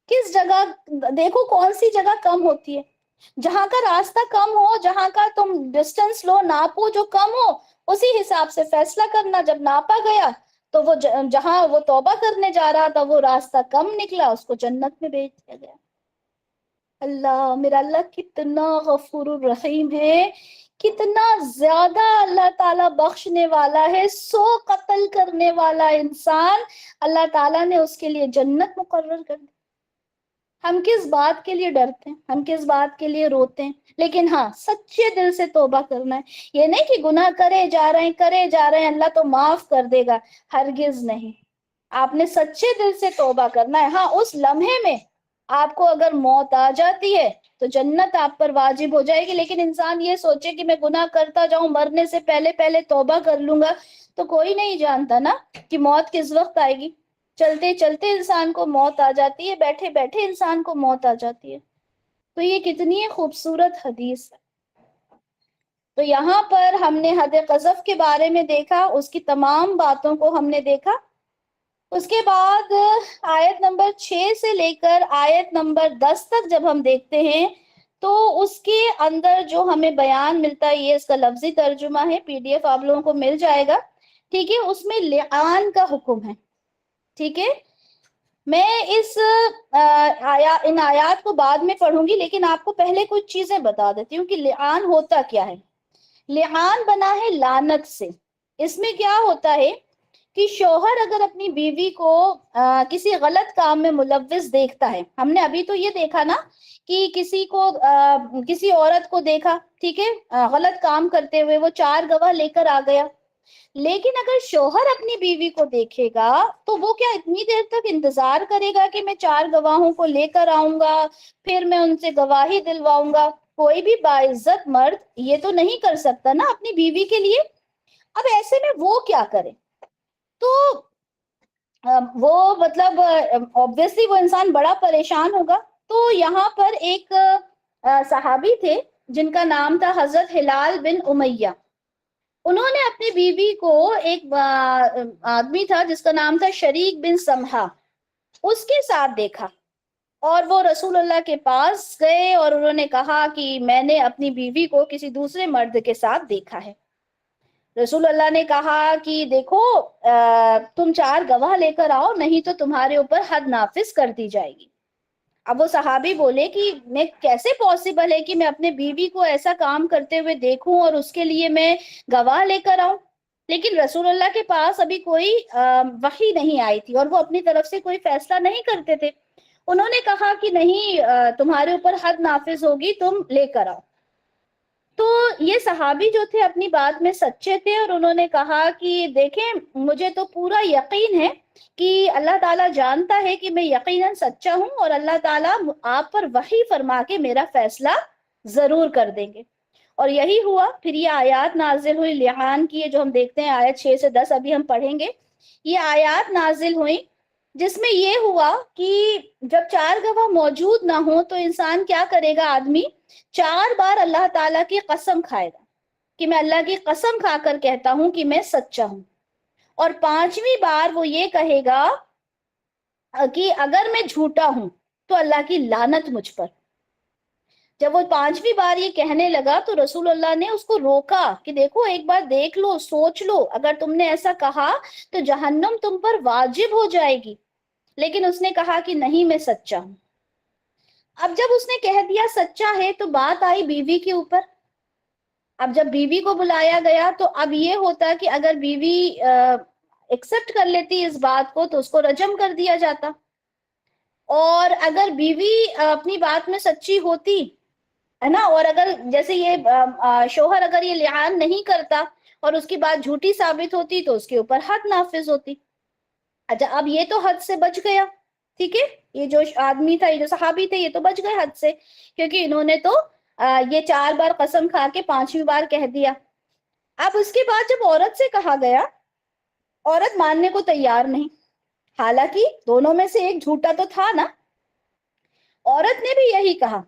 کس جگہ، دیکھو کون سی جگہ کم ہوتی ہے، جہاں کا راستہ کم ہو، جہاں کا تم ڈسٹنس لو، ناپو جو کم ہو، اسی حساب سے فیصلہ کرنا۔ جب ناپا گیا تو وہ جہاں وہ توبہ کرنے جا رہا تھا وہ راستہ کم نکلا، اس کو جنت میں بھیج دیا گیا۔ اللہ، میرا اللہ کتنا غفور الرحیم ہے، کتنا زیادہ اللہ تعالیٰ بخشنے والا ہے۔ 100 قتل کرنے والا انسان اللہ تعالیٰ نے اس کے لیے جنت مقرر کر دی۔ ہم کس بات کے لیے ڈرتے ہیں، ہم کس بات کے لیے روتے ہیں، لیکن ہاں سچے دل سے توبہ کرنا ہے۔ یہ نہیں کہ گناہ کرے جا رہے ہیں اللہ تو معاف کر دے گا، ہرگز نہیں۔ آپ نے سچے دل سے توبہ کرنا ہے۔ ہاں اس لمحے میں آپ کو اگر موت آ جاتی ہے تو جنت آپ پر واجب ہو جائے گی، لیکن انسان یہ سوچے کہ میں گناہ کرتا جاؤں، مرنے سے پہلے پہلے توبہ کر لوں گا، تو کوئی نہیں جانتا نا کہ موت کس وقت آئے گی۔ چلتے چلتے انسان کو موت آ جاتی ہے، بیٹھے بیٹھے انسان کو موت آ جاتی ہے۔ تو یہ کتنی خوبصورت حدیث ہے۔ تو یہاں پر ہم نے حد قذف کے بارے میں دیکھا، اس کی تمام باتوں کو ہم نے دیکھا۔ اس کے بعد آیت نمبر 6 سے لے کر آیت نمبر 10 تک جب ہم دیکھتے ہیں تو اس کے اندر جو ہمیں بیان ملتا ہے، یہ اس کا لفظی ترجمہ ہے، PDF آپ لوگوں کو مل جائے گا، ٹھیک ہے؟ اس میں لعان کا حکم ہے، ٹھیک ہے؟ میں ان آیات کو بعد میں پڑھوں گی، لیکن آپ کو پہلے کچھ چیزیں بتا دیتی ہوں کہ لعان ہوتا کیا ہے۔ لعان بنا ہے لعنت سے۔ اس میں کیا ہوتا ہے کہ شوہر اگر اپنی بیوی کو کسی غلط کام میں ملوث دیکھتا ہے، ہم نے ابھی تو یہ دیکھا نا کہ کسی عورت کو دیکھا، ٹھیک ہے، غلط کام کرتے ہوئے، وہ 4 گواہ لے کر آ گیا، لیکن اگر شوہر اپنی بیوی کو دیکھے گا تو وہ کیا اتنی دیر تک انتظار کرے گا کہ میں 4 گواہوں کو لے کر آؤں گا، پھر میں ان سے گواہی دلواؤں گا؟ کوئی بھی باعزت مرد یہ تو نہیں کر سکتا نا اپنی بیوی کے لیے۔ اب ایسے میں وہ کیا کرے؟ تو وہ مطلب obviously وہ انسان بڑا پریشان ہوگا۔ تو یہاں پر ایک صحابی تھے جن کا نام تھا حضرت ہلال بن امیہ، انہوں نے اپنی بیوی کو، ایک آدمی تھا جس کا نام تھا شریک بن سمحہ، اس کے ساتھ دیکھا، اور وہ رسول اللہ کے پاس گئے اور انہوں نے کہا کہ میں نے اپنی بیوی کو کسی دوسرے مرد کے ساتھ دیکھا ہے۔ رسول اللہ نے کہا کہ دیکھو تم 4 گواہ لے کر آؤ، نہیں تو تمہارے اوپر حد نافذ کر دی جائے گی۔ اب وہ صحابی بولے کہ میں کیسے پاسبل ہے کہ میں اپنے بیوی کو ایسا کام کرتے ہوئے دیکھوں اور اس کے لیے میں گواہ لے کر آؤں؟ لیکن رسول اللہ کے پاس ابھی کوئی وحی نہیں آئی تھی اور وہ اپنی طرف سے کوئی فیصلہ نہیں کرتے تھے۔ انہوں نے کہا کہ نہیں، تمہارے اوپر حد نافذ ہوگی، تم لے کر آؤ۔ تو یہ صحابی جو تھے اپنی بات میں سچے تھے، اور انہوں نے کہا کہ دیکھیں مجھے تو پورا یقین ہے کہ اللہ تعالیٰ جانتا ہے کہ میں یقیناً سچا ہوں، اور اللہ تعالیٰ آپ پر وحی فرما کے میرا فیصلہ ضرور کر دیں گے۔ اور یہی ہوا۔ پھر یہ آیات نازل ہوئی لعان کی، جو ہم دیکھتے ہیں آیت 6 سے 10 ابھی ہم پڑھیں گے۔ یہ آیات نازل ہوئی جس میں یہ ہوا کہ جب 4 گواہ موجود نہ ہوں تو انسان کیا کرے گا؟ آدمی 4 بار اللہ تعالیٰ کی قسم کھائے گا کہ میں اللہ کی قسم کھا کر کہتا ہوں کہ میں سچا ہوں، اور 5ویں بار وہ یہ کہے گا کہ اگر میں جھوٹا ہوں تو اللہ کی لعنت مجھ پر۔ جب وہ 5ویں بار یہ کہنے لگا تو رسول اللہ نے اس کو روکا کہ دیکھو ایک بار دیکھ لو، سوچ لو، اگر تم نے ایسا کہا تو جہنم تم پر واجب ہو جائے گی۔ لیکن اس نے کہا کہ نہیں، میں سچا ہوں۔ اب جب اس نے کہہ دیا سچا ہے تو بات آئی بیوی کے اوپر۔ اب جب بیوی کو بلایا گیا تو اب یہ ہوتا کہ اگر بیوی ایکسپٹ کر لیتی اس بات کو تو اس کو رجم کر دیا جاتا، اور اگر بیوی اپنی بات میں سچی ہوتی ہے نا، اور اگر جیسے یہ شوہر اگر یہ لعان نہیں کرتا اور اس کی بات جھوٹی ثابت ہوتی تو اس کے اوپر حد نافذ ہوتی۔ اچھا اب یہ تو حد سے بچ گیا، ٹھیک ہے، یہ جو آدمی تھا، یہ جو صحابی تھے، یہ تو بچ گئے حد سے، کیونکہ انہوں نے تو یہ 4 بار قسم کھا کے 5ویں بار کہہ دیا۔ اب اس کے بعد جب عورت سے کہا گیا، عورت ماننے کو تیار نہیں، حالانکہ دونوں میں سے ایک جھوٹا تو تھا نا۔ عورت نے بھی یہی کہا،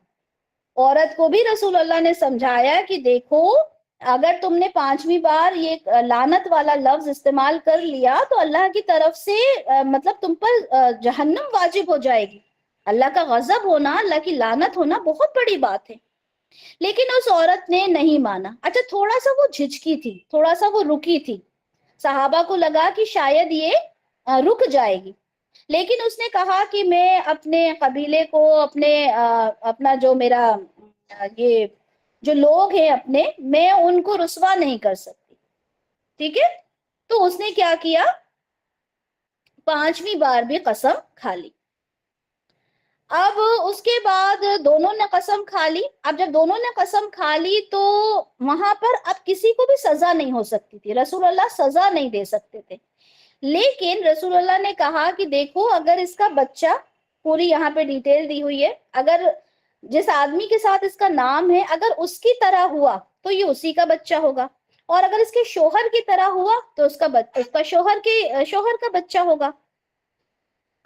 عورت کو بھی رسول اللہ نے سمجھایا کہ دیکھو اگر تم نے 5ویں بار یہ لعنت والا لفظ استعمال کر لیا تو اللہ کی طرف سے مطلب تم پر جہنم واجب ہو جائے گی۔ اللہ کا غضب ہونا، اللہ کی لعنت ہونا بہت بڑی بات ہے۔ لیکن اس عورت نے نہیں مانا۔ اچھا تھوڑا سا وہ جھجکی تھی، تھوڑا سا وہ رکی تھی، صحابہ کو لگا کہ شاید یہ رک جائے گی، لیکن اس نے کہا کہ میں اپنے قبیلے کو، اپنا جو میرا یہ جو لوگ ہیں اپنے، میں ان کو رسوا نہیں کر سکتی، ٹھیک ہے۔ تو اس نے کیا کیا؟ 5ویں بار بھی قسم کھا لی۔ اب اس کے بعد دونوں نے قسم کھا لی۔ اب جب دونوں نے قسم کھا لی تو وہاں پر اب کسی کو بھی سزا نہیں ہو سکتی تھی، رسول اللہ سزا نہیں دے سکتے تھے۔ لیکن رسول اللہ نے کہا کہ دیکھو اگر اس کا بچہ، پوری یہاں پہ ڈیٹیل دی ہوئی ہے، اگر جس آدمی کے ساتھ اس کا نام ہے اگر اس کی طرح ہوا تو یہ اسی کا بچہ ہوگا، اور اگر اس کے شوہر کی طرح ہوا تو اس کا شوہر کا بچہ ہوگا۔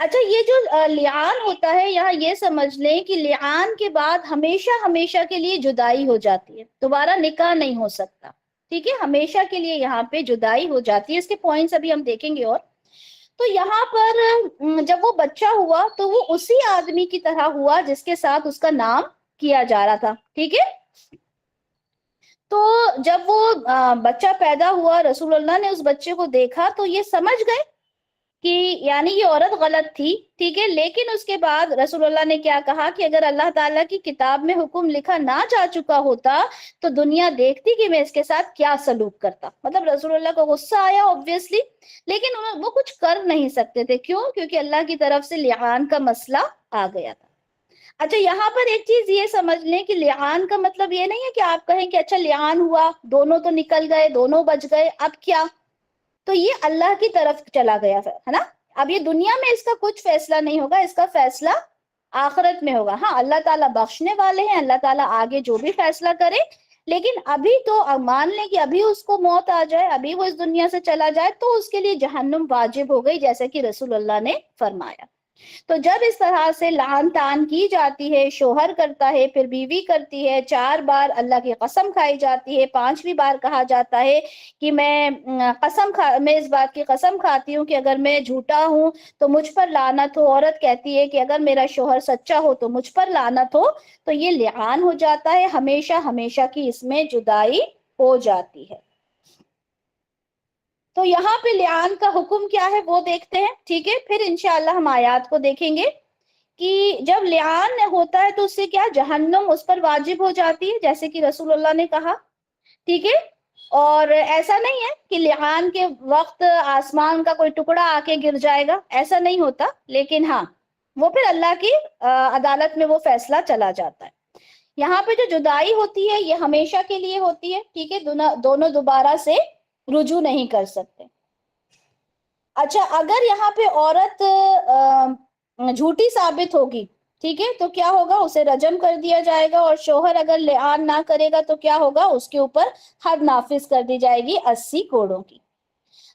اچھا یہ جو لعان ہوتا ہے، یہاں یہ سمجھ لیں کہ لعان کے بعد ہمیشہ ہمیشہ کے لیے جدائی ہو جاتی ہے، دوبارہ نکاح نہیں ہو سکتا، ٹھیک ہے، ہمیشہ کے لیے یہاں پہ جدائی ہو جاتی ہے۔ اس کے پوائنٹس ابھی ہم دیکھیں گے۔ اور تو یہاں پر جب وہ بچہ ہوا تو وہ اسی آدمی کی طرح ہوا جس کے ساتھ اس کا نام کیا جا رہا تھا، ٹھیک ہے۔ تو جب وہ بچہ پیدا ہوا، رسول اللہ نے اس بچے کو دیکھا تو یہ سمجھ گئے کہ یعنی یہ عورت غلط تھی، ٹھیک ہے۔ لیکن اس کے بعد رسول اللہ نے کیا کہا کہ اگر اللہ تعالیٰ کی کتاب میں حکم لکھا نہ جا چکا ہوتا تو دنیا دیکھتی کہ میں اس کے ساتھ کیا سلوک کرتا۔ مطلب رسول اللہ کو غصہ آیا obviously، لیکن وہ کچھ کر نہیں سکتے تھے۔ کیوں؟ کیونکہ اللہ کی طرف سے لعان کا مسئلہ آ گیا تھا۔ اچھا یہاں پر ایک چیز یہ سمجھ لیں کہ لعان کا مطلب یہ نہیں ہے کہ آپ کہیں کہ اچھا لعان ہوا، دونوں تو نکل گئے، دونوں بچ گئے، اب کیا؟ تو یہ اللہ کی طرف چلا گیا ہے نا۔ اب یہ دنیا میں اس کا کچھ فیصلہ نہیں ہوگا، اس کا فیصلہ آخرت میں ہوگا۔ ہاں اللہ تعالیٰ بخشنے والے ہیں، اللہ تعالیٰ آگے جو بھی فیصلہ کرے، لیکن ابھی تو مان لیں کہ ابھی اس کو موت آ جائے، ابھی وہ اس دنیا سے چلا جائے تو اس کے لیے جہنم واجب ہو گئی، جیسے کہ رسول اللہ نے فرمایا۔ تو جب اس طرح سے لعن طعن کی جاتی ہے، شوہر کرتا ہے، پھر بیوی کرتی ہے، 4 بار اللہ کی قسم کھائی جاتی ہے، 5ویں بار کہا جاتا ہے کہ میں اس بات کی قسم کھاتی ہوں کہ اگر میں جھوٹا ہوں تو مجھ پر لعنت ہو، عورت کہتی ہے کہ اگر میرا شوہر سچا ہو تو مجھ پر لعنت ہو، تو یہ لعان ہو جاتا ہے، ہمیشہ ہمیشہ کی اس میں جدائی ہو جاتی ہے۔ تو یہاں پہ لعان کا حکم کیا ہے وہ دیکھتے ہیں، ٹھیک ہے؟ پھر انشاءاللہ ہم آیات کو دیکھیں گے کہ جب لعان ہوتا ہے تو اس سے کیا جہنم اس پر واجب ہو جاتی ہے، جیسے کہ رسول اللہ نے کہا، ٹھیک ہے؟ اور ایسا نہیں ہے کہ لعان کے وقت آسمان کا کوئی ٹکڑا آ کے گر جائے گا، ایسا نہیں ہوتا، لیکن ہاں وہ پھر اللہ کی عدالت میں وہ فیصلہ چلا جاتا ہے۔ یہاں پہ جو جدائی ہوتی ہے یہ ہمیشہ کے لیے ہوتی ہے، ٹھیک ہے؟ دونوں دوبارہ سے رجوع نہیں کر سکتے۔ اچھا، اگر یہاں پہ عورت جھوٹی ثابت ہوگی، ٹھیک ہے، تو کیا ہوگا؟ اسے رجم کر دیا جائے گا، اور شوہر اگر لعان نہ کرے گا تو کیا ہوگا؟ اس کے اوپر حد نافذ کر دی جائے گی 80 کوڑوں کی۔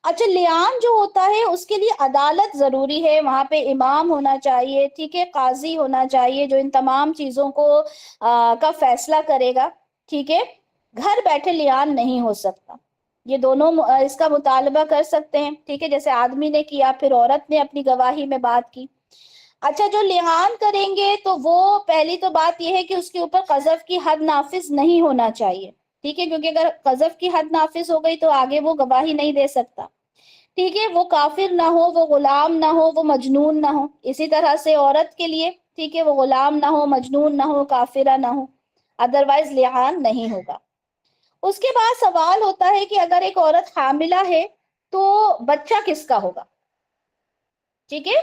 اچھا، لعان جو ہوتا ہے اس کے لیے عدالت ضروری ہے، وہاں پہ امام ہونا چاہیے، ٹھیک ہے، قاضی ہونا چاہیے جو ان تمام چیزوں کو کا فیصلہ کرے گا، ٹھیک ہے؟ گھر بیٹھے لعان نہیں ہو سکتا، یہ دونوں اس کا مطالبہ کر سکتے ہیں، ٹھیک ہے، جیسے آدمی نے کیا پھر عورت نے اپنی گواہی میں بات کی۔ اچھا، جو لعان کریں گے تو وہ پہلی تو بات یہ ہے کہ اس کے اوپر قذف کی حد نافذ نہیں ہونا چاہیے، ٹھیک ہے، کیونکہ اگر قذف کی حد نافذ ہو گئی تو آگے وہ گواہی نہیں دے سکتا، ٹھیک ہے؟ وہ کافر نہ ہو، وہ غلام نہ ہو، وہ مجنون نہ ہو۔ اسی طرح سے عورت کے لیے، ٹھیک ہے، وہ غلام نہ ہو، مجنون نہ ہو، کافرہ نہ ہو، ادروائز لعان نہیں ہوگا۔ اس کے بعد سوال ہوتا ہے کہ اگر ایک عورت حاملہ ہے تو بچہ کس کا ہوگا، ٹھیک ہے؟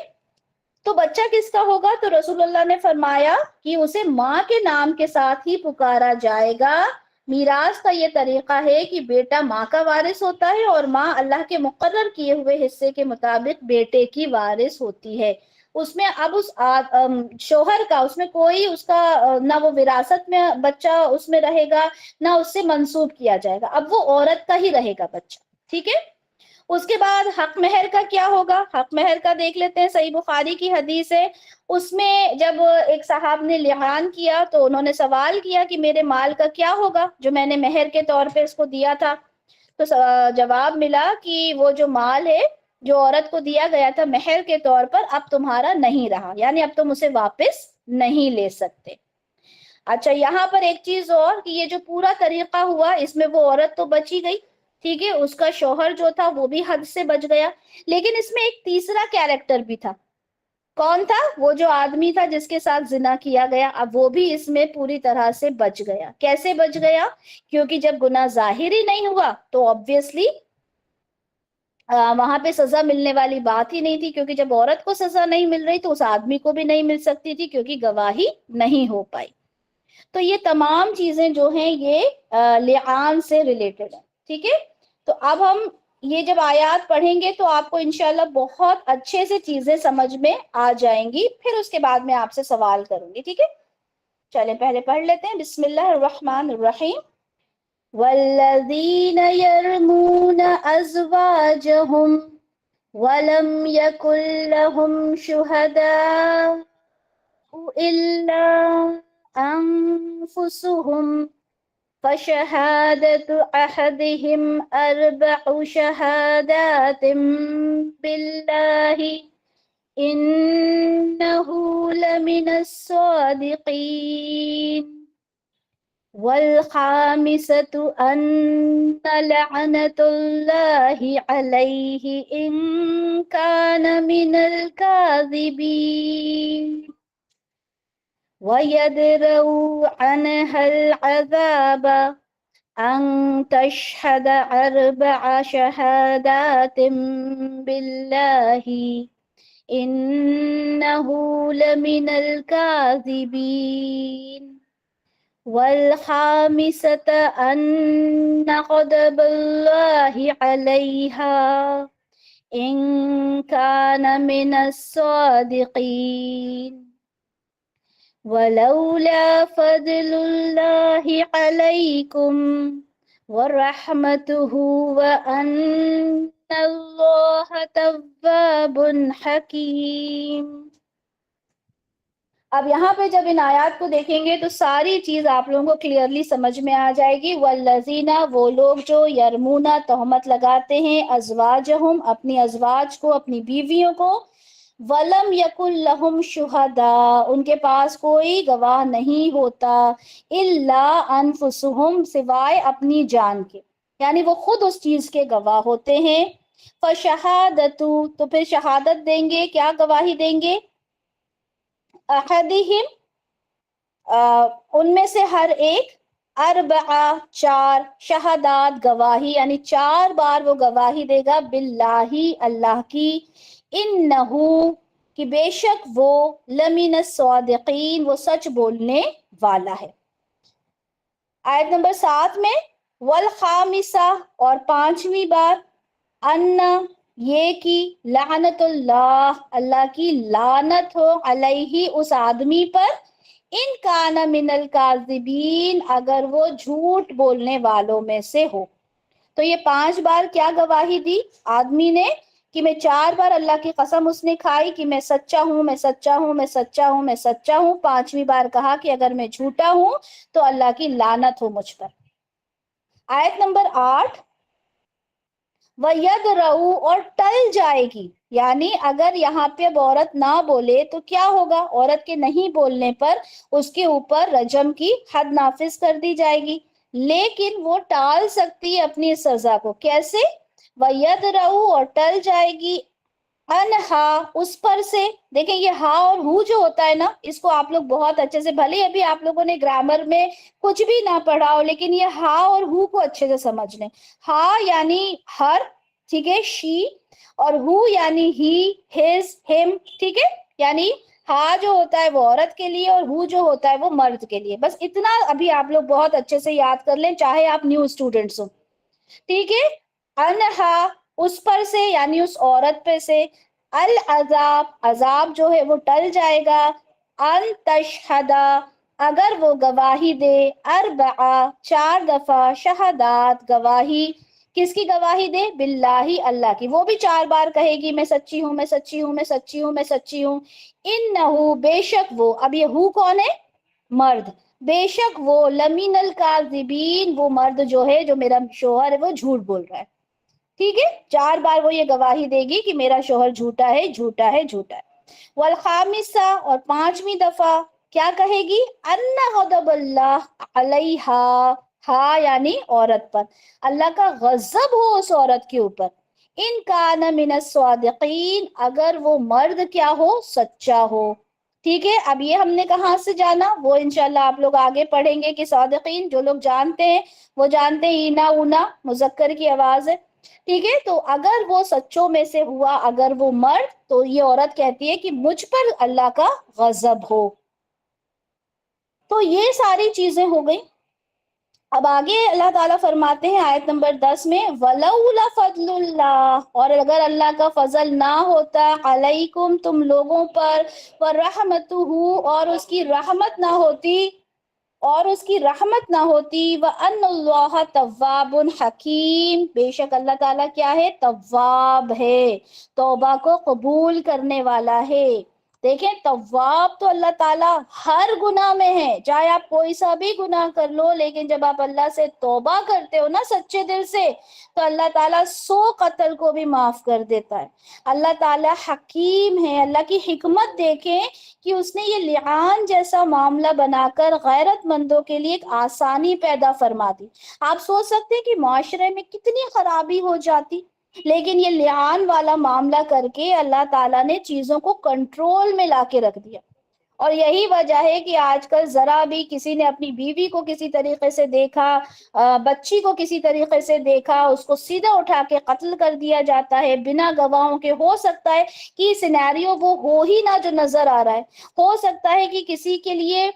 تو بچہ کس کا ہوگا؟ تو رسول اللہ نے فرمایا کہ اسے ماں کے نام کے ساتھ ہی پکارا جائے گا۔ میراث کا یہ طریقہ ہے کہ بیٹا ماں کا وارث ہوتا ہے اور ماں اللہ کے مقرر کیے ہوئے حصے کے مطابق بیٹے کی وارث ہوتی ہے۔ اس میں اب اس شوہر کا، اس میں کوئی اس کا نہ وہ وراثت میں بچہ اس میں رہے گا نہ اس سے منسوب کیا جائے گا، اب وہ عورت کا ہی رہے گا بچہ، ٹھیک ہے؟ اس کے بعد حق مہر کا کیا ہوگا؟ حق مہر کا دیکھ لیتے ہیں، صحیح بخاری کی حدیث ہے، اس میں جب ایک صاحب نے لعان کیا تو انہوں نے سوال کیا کہ میرے مال کا کیا ہوگا جو میں نے مہر کے طور پہ اس کو دیا تھا؟ تو جواب ملا کہ وہ جو مال ہے جو عورت کو دیا گیا تھا مہر کے طور پر اب تمہارا نہیں رہا، یعنی اب تم اسے واپس نہیں لے سکتے۔ اچھا، یہاں پر ایک چیز اور کہ یہ جو پورا طریقہ ہوا اس میں وہ عورت تو بچی گئی، ٹھیک ہے، اس کا شوہر جو تھا وہ بھی حد سے بچ گیا، لیکن اس میں ایک تیسرا کیریکٹر بھی تھا۔ کون تھا؟ وہ جو آدمی تھا جس کے ساتھ زنا کیا گیا، اب وہ بھی اس میں پوری طرح سے بچ گیا۔ کیسے بچ گیا؟ کیونکہ جب گناہ ظاہر ہی نہیں ہوا تو obviously وہاں پہ سزا ملنے والی بات ہی نہیں تھی، کیونکہ جب عورت کو سزا نہیں مل رہی تو اس آدمی کو بھی نہیں مل سکتی تھی کیونکہ گواہی نہیں ہو پائی۔ تو یہ تمام چیزیں جو ہیں یہ لعان سے ریلیٹڈ ہیں، ٹھیک ہے؟ تو اب ہم یہ جب آیات پڑھیں گے تو آپ کو انشاءاللہ بہت اچھے سے چیزیں سمجھ میں آ جائیں گی، پھر اس کے بعد میں آپ سے سوال کروں گی، ٹھیک ہے؟ چلیں پہلے پڑھ لیتے ہیں، بسم اللہ الرحمن الرحیم۔ والذین یرمون ازواجہم ولم یکن لہم شہداء الا انفسہم فشہادت احدہم اربع شہادات باللہ انہ لمن الصادقین والخامسۃ ان لعنۃ اللہ علیہ ان کان من الکاذبین وَيَدْرَؤُ عَنْهَا الْعَذَابَ أَن تَشْهَدَ أَرْبَعَ شَهَادَاتٍ بِاللَّهِ إِنَّهُ لَمِنَ الْكَاذِبِينَ وَالْخَامِسَةَ أَنَّ غَضَبَ اللَّهِ عَلَيْهَا إِن كَانَ مِنَ الصَّادِقِينَ وَلَوْلَا فَضْلُ اللَّهِ عَلَيْكُمْ وَرَحْمَتُهُ وَأَنَّ اللَّهَ تَوَّابٌ حَكِيمٌ۔ اب یہاں پہ جب ان آیات کو دیکھیں گے تو ساری چیز آپ لوگوں کو کلیئرلی سمجھ میں آ جائے گی. والذین، وہ لوگ جو یرمونا تہمت لگاتے ہیں ازواجہم، اپنی ازواج کو، اپنی بیویوں کو، ولم یکن لہم شہداء، ان کے پاس کوئی گواہ نہیں ہوتا، الا انفسہم، سوائے اپنی جان کے، یعنی وہ خود اس چیز کے گواہ ہوتے ہیں. فشہادتو، تو پھر شہادت دیں گے، کیا گواہی دیں گے؟ احدہم، ان میں سے ہر ایک، اربعہ، چار، شہادات، گواہی، یعنی 4 بار وہ گواہی دے گا، باللہ، اللہ کی، انہو، کہ بے شک وہ، لمن الصادقین، وہ سچ بولنے والا ہے. آیت نمبر 7 میں، والخامسہ، اور 5ویں بار، ان، یہ کی، لعنت اللہ، اللہ کی لعنت ہو، علیہ، اس آدمی پر، ان کان من الکاذبین، اگر وہ جھوٹ بولنے والوں میں سے ہو. تو یہ 5 بار کیا گواہی دی آدمی نے؟ کہ میں 4 بار اللہ کی قسم اس نے کھائی کہ میں سچا ہوں، میں سچا ہوں، میں سچا ہوں، میں سچا ہوں. 5ویں بار کہا کہ اگر میں جھوٹا ہوں تو اللہ کی لعنت ہو مجھ پر. آیت نمبر 8، وَيَدْرَؤُ، اور ٹل جائے گی، یعنی اگر یہاں پہ عورت نہ بولے تو کیا ہوگا؟ عورت کے نہیں بولنے پر اس کے اوپر رجم کی حد نافذ کر دی جائے گی، لیکن وہ ٹال سکتی ہے اپنی سزا کو. کیسے؟ وَيَدْرَؤُ، اور ٹل جائے گی، انہا، اس پر سے. دیکھیں یہ ہا اور ہو جو ہوتا ہے نا، اس کو آپ لوگ بہت اچھے سے، بھلے ابھی آپ لوگوں نے گرامر میں کچھ بھی نہ پڑھا ہو، لیکن یہ ہا اور ہو کو اچھے سے سمجھ لیں. ہا یعنی ہر، ٹھیک ہے، شی، اور ہو یعنی ہی، ہز، ہم، ٹھیک ہے، یعنی ہا جو ہوتا ہے وہ عورت کے لیے اور ہو جو ہوتا ہے وہ مرد کے لیے. بس اتنا ابھی آپ لوگ بہت اچھے سے یاد کر لیں، چاہے آپ نیو اسٹوڈنٹس ہو. ٹھیک ہے، انہا، اس پر سے، یعنی اس عورت پہ سے، العذاب، عذاب جو ہے وہ ٹل جائے گا، ان تشہدا، اگر وہ گواہی دے، اربعہ، 4 دفعہ، شہادات، گواہی، کس کی گواہی دے؟ باللہ، اللہ کی. وہ بھی 4 بار کہے گی میں سچی ہوں، میں سچی ہوں، میں سچی ہوں، میں سچی ہوں. انہو، بے شک وہ، اب یہ ہو کون ہے؟ مرد. بے شک وہ، لمن الکاذبین، وہ مرد جو ہے، جو میرا شوہر ہے، وہ جھوٹ بول رہا ہے. ٹھیک ہے، 4 بار وہ یہ گواہی دے گی کہ میرا شوہر جھوٹا ہے، جھوٹا ہے، جھوٹا ہے. والخامسہ، اور 5ویں دفعہ کیا کہے گی؟ ان غضب اللہ علیہا، ہا یعنی عورت پر، اللہ کا غضب ہو اس عورت کے اوپر. ان کان من الصادقین، اگر وہ مرد کیا ہو؟ سچا ہو. ٹھیک ہے، اب یہ ہم نے کہاں سے جانا؟ وہ انشاءاللہ آپ لوگ آگے پڑھیں گے کہ صادقین، جو لوگ جانتے ہیں وہ جانتے ہیں، اینا اونا مذکر کی آواز ہے. ٹھیک ہے، تو اگر وہ سچوں میں سے ہوا، اگر وہ مرد، تو یہ عورت کہتی ہے کہ مجھ پر اللہ کا غضب ہو. تو یہ ساری چیزیں ہو گئی. اب آگے اللہ تعالیٰ فرماتے ہیں آیت نمبر 10 میں، وَلَوْلَا فَضْلُ اللَّهِ، اور اگر اللہ کا فضل نہ ہوتا، علیکم، تم لوگوں پر، وَرَحْمَتُهُ، اور اس کی رحمت نہ ہوتی، اور اس کی رحمت نہ ہوتی، وَأَنَّ اللَّهَ تَوَّابٌ حَكِيمٌ، بے شک اللہ تعالیٰ کیا ہے؟ تواب ہے، توبہ کو قبول کرنے والا ہے. دیکھیں، تواب تو اللہ تعالیٰ ہر گناہ میں ہے، چاہے آپ کوئی سا بھی گناہ کر لو، لیکن جب آپ اللہ سے توبہ کرتے ہو نا سچے دل سے، تو اللہ تعالیٰ 100 قتل کو بھی معاف کر دیتا ہے. اللہ تعالیٰ حکیم ہے. اللہ کی حکمت دیکھیں کہ اس نے یہ لعان جیسا معاملہ بنا کر غیرت مندوں کے لیے ایک آسانی پیدا فرما دی. آپ سوچ سکتے ہیں کہ معاشرے میں کتنی خرابی ہو جاتی، لیکن یہ لعان والا معاملہ کر کے اللہ تعالیٰ نے چیزوں کو کنٹرول میں لا کے رکھ دیا. اور یہی وجہ ہے کہ آج کل ذرا بھی کسی نے اپنی بیوی کو کسی طریقے سے دیکھا، بچی کو کسی طریقے سے دیکھا، اس کو سیدھا اٹھا کے قتل کر دیا جاتا ہے بنا گواہوں کے. ہو سکتا ہے کہ سینیریو وہ ہو ہی نہ جو نظر آ رہا ہے، ہو سکتا ہے کہ کسی کے لیے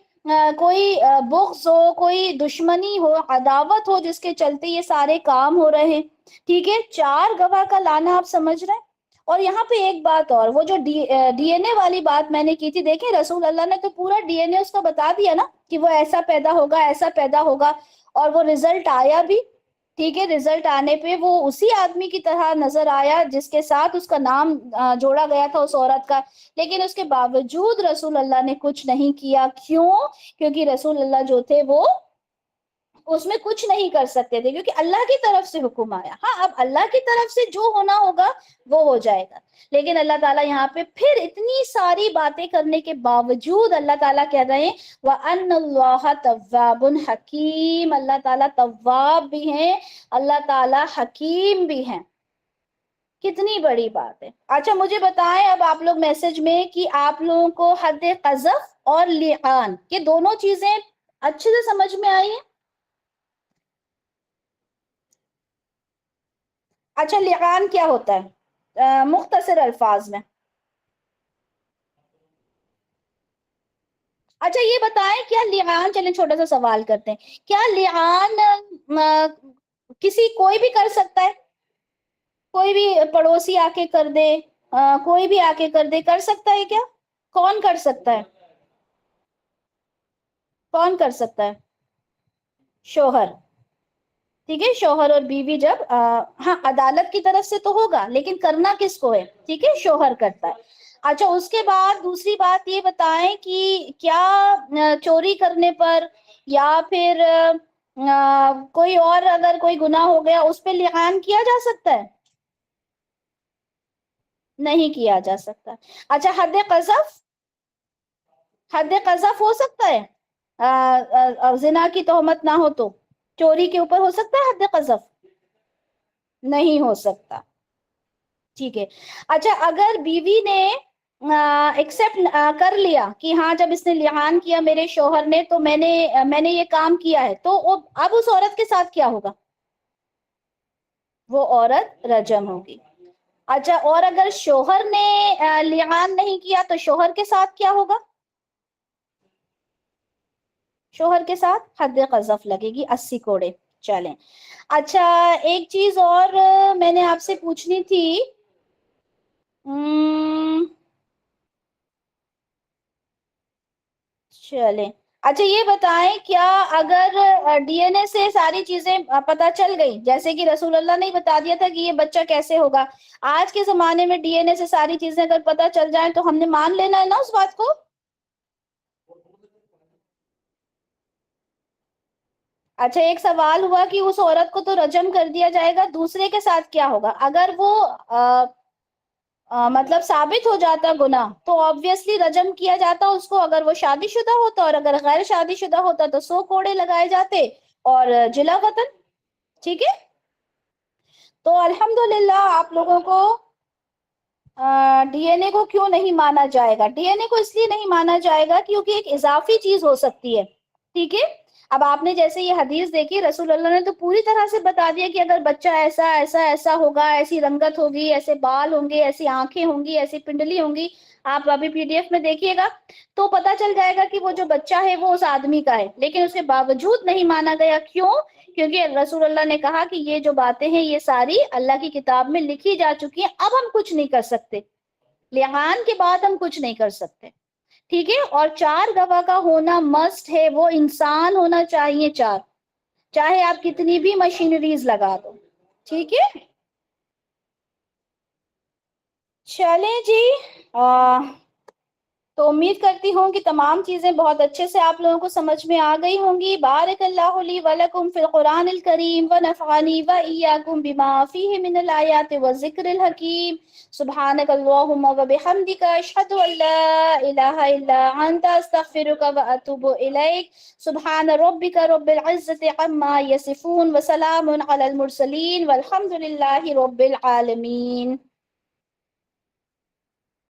کوئی بغض ہو، کوئی دشمنی ہو، عداوت ہو، جس کے چلتے یہ سارے کام ہو رہے ہیں. ٹھیک ہے، 4 گواہ کا لانا آپ سمجھ رہے ہیں. اور یہاں پہ ایک بات اور، وہ جو ڈی این اے والی بات میں نے کی تھی، دیکھیں رسول اللہ نے تو پورا ڈی این اے اس کا بتا دیا نا، کہ وہ ایسا پیدا ہوگا، ایسا پیدا ہوگا، اور وہ رزلٹ آیا بھی. ٹھیک ہے، رزلٹ آنے پہ وہ اسی آدمی کی طرح نظر آیا جس کے ساتھ اس کا نام جوڑا گیا تھا اس عورت کا، لیکن اس کے باوجود رسول اللہ نے کچھ نہیں کیا. کیوں؟ کیونکہ رسول اللہ جو تھے وہ اس میں کچھ نہیں کر سکتے تھے، کیونکہ اللہ کی طرف سے حکم آیا. ہاں، اب اللہ کی طرف سے جو ہونا ہوگا وہ ہو جائے گا، لیکن اللہ تعالیٰ یہاں پہ پھر اتنی ساری باتیں کرنے کے باوجود اللہ تعالیٰ کہہ رہے ہیں وَأَنَّ اللَّهَ تَوَّابٌ حَكِيمٌ، اللہ تعالیٰ تواب بھی ہیں، اللہ تعالیٰ حکیم بھی ہیں. کتنی بڑی بات ہے. اچھا مجھے بتائیں اب آپ لوگ میسج میں کہ آپ لوگوں کو حد قذف اور لعان یہ دونوں چیزیں اچھے سے سمجھ میں آئی ہیں؟ اچھا لعان کیا ہوتا ہے مختصر الفاظ میں؟ اچھا یہ بتائیں کیا لعان، چلیں چھوٹا سا سوال کرتے ہیں، کیا لعان کسی کوئی بھی کر سکتا ہے؟ کوئی بھی پڑوسی آ کے کر دے، کوئی بھی آ کے کر دے، کر سکتا ہے کیا؟ کون کر سکتا ہے؟ کون کر سکتا ہے؟ شوہر. ٹھیک ہے، شوہر اور بیوی جب ہاں عدالت کی طرف سے تو ہوگا، لیکن کرنا کس کو ہے؟ ٹھیک ہے، شوہر کرتا ہے. اچھا اس کے بعد دوسری بات یہ بتائیں کہ کیا چوری کرنے پر یا پھر کوئی اور اگر کوئی گناہ ہو گیا اس پہ لعان کیا جا سکتا ہے؟ نہیں کیا جا سکتا. اچھا حد قذف، حد قذف ہو سکتا ہے زنا کی تہمت نہ ہو تو؟ چوری کے اوپر ہو سکتا ہے حد قذف؟ نہیں ہو سکتا. ٹھیک ہے. اچھا اگر بیوی نے ایکسپٹ کر لیا کہ ہاں جب اس نے لعان کیا میرے شوہر نے تو میں نے یہ کام کیا ہے، تو اب اس عورت کے ساتھ کیا ہوگا؟ وہ عورت رجم ہوگی. اچھا اور اگر شوہر نے لعان نہیں کیا تو شوہر کے ساتھ کیا ہوگا؟ شوہر کے ساتھ حد قذف لگے گی 80 کوڑے. چلیں اچھا ایک چیز اور میں نے آپ سے پوچھنی تھی. چلیں اچھا یہ بتائیں کیا اگر ڈی این اے سے ساری چیزیں پتہ چل گئی، جیسے کہ رسول اللہ نے بتا دیا تھا کہ یہ بچہ کیسے ہوگا، آج کے زمانے میں ڈی این اے سے ساری چیزیں اگر پتہ چل جائیں تو ہم نے مان لینا ہے نا اس بات کو؟ اچھا ایک سوال ہوا کہ اس عورت کو تو رجم کر دیا جائے گا، دوسرے کے ساتھ کیا ہوگا؟ اگر وہ مطلب ثابت ہو جاتا گناہ تو آبویسلی رجم کیا جاتا اس کو، اگر وہ شادی شدہ ہوتا، اور اگر غیر شادی شدہ ہوتا تو 100 کوڑے لگائے جاتے اور جلا وطن. ٹھیک ہے تو الحمدللہ آپ لوگوں کو ڈی این اے کو کیوں نہیں مانا جائے گا؟ ڈی این اے کو اس لیے نہیں مانا جائے گا کیونکہ ایک اضافی چیز ہو سکتی ہے. ٹھیک ہے اب آپ نے جیسے یہ حدیث دیکھی، رسول اللہ نے تو پوری طرح سے بتا دیا کہ اگر بچہ ایسا ایسا ایسا ہوگا، ایسی رنگت ہوگی، ایسے بال ہوں گے، ایسی آنکھیں ہوں گی، ایسی پنڈلی ہوں گی، آپ ابھی پی ڈی ایف میں دیکھیے گا تو پتا چل جائے گا کہ وہ جو بچہ ہے وہ اس آدمی کا ہے، لیکن اس کے باوجود نہیں مانا گیا. کیوں؟ کیونکہ رسول اللہ نے کہا کہ یہ جو باتیں ہیں یہ ساری اللہ کی کتاب میں لکھی جا چکی ہیں، اب ہم کچھ نہیں کر سکتے، لعان کے بعد ہم کچھ نہیں کر سکتے. ٹھیک ہے اور 4 گواہ کا ہونا مسٹ ہے، وہ انسان ہونا چاہیے 4، چاہے آپ کتنی بھی مشینریز لگا دو. ٹھیک ہے چلیں جی تو امید کرتی ہوں کہ تمام چیزیں بہت اچھے سے آپ لوگوں کو سمجھ میں آ گئی ہوں گی. بارک اللہ لی ولکم فی القرآن الکریم ونفعنی وإیاکم بما فیہ من الآیات والذکر الحکیم. سبحانک اللہم وبحمدک اشہد ان لا الہ الا انت استغفرک واتوب الیک. سبحان ربک رب العزة عما یصفون وسلام علی المرسلین والحمد للہ رب العالمین.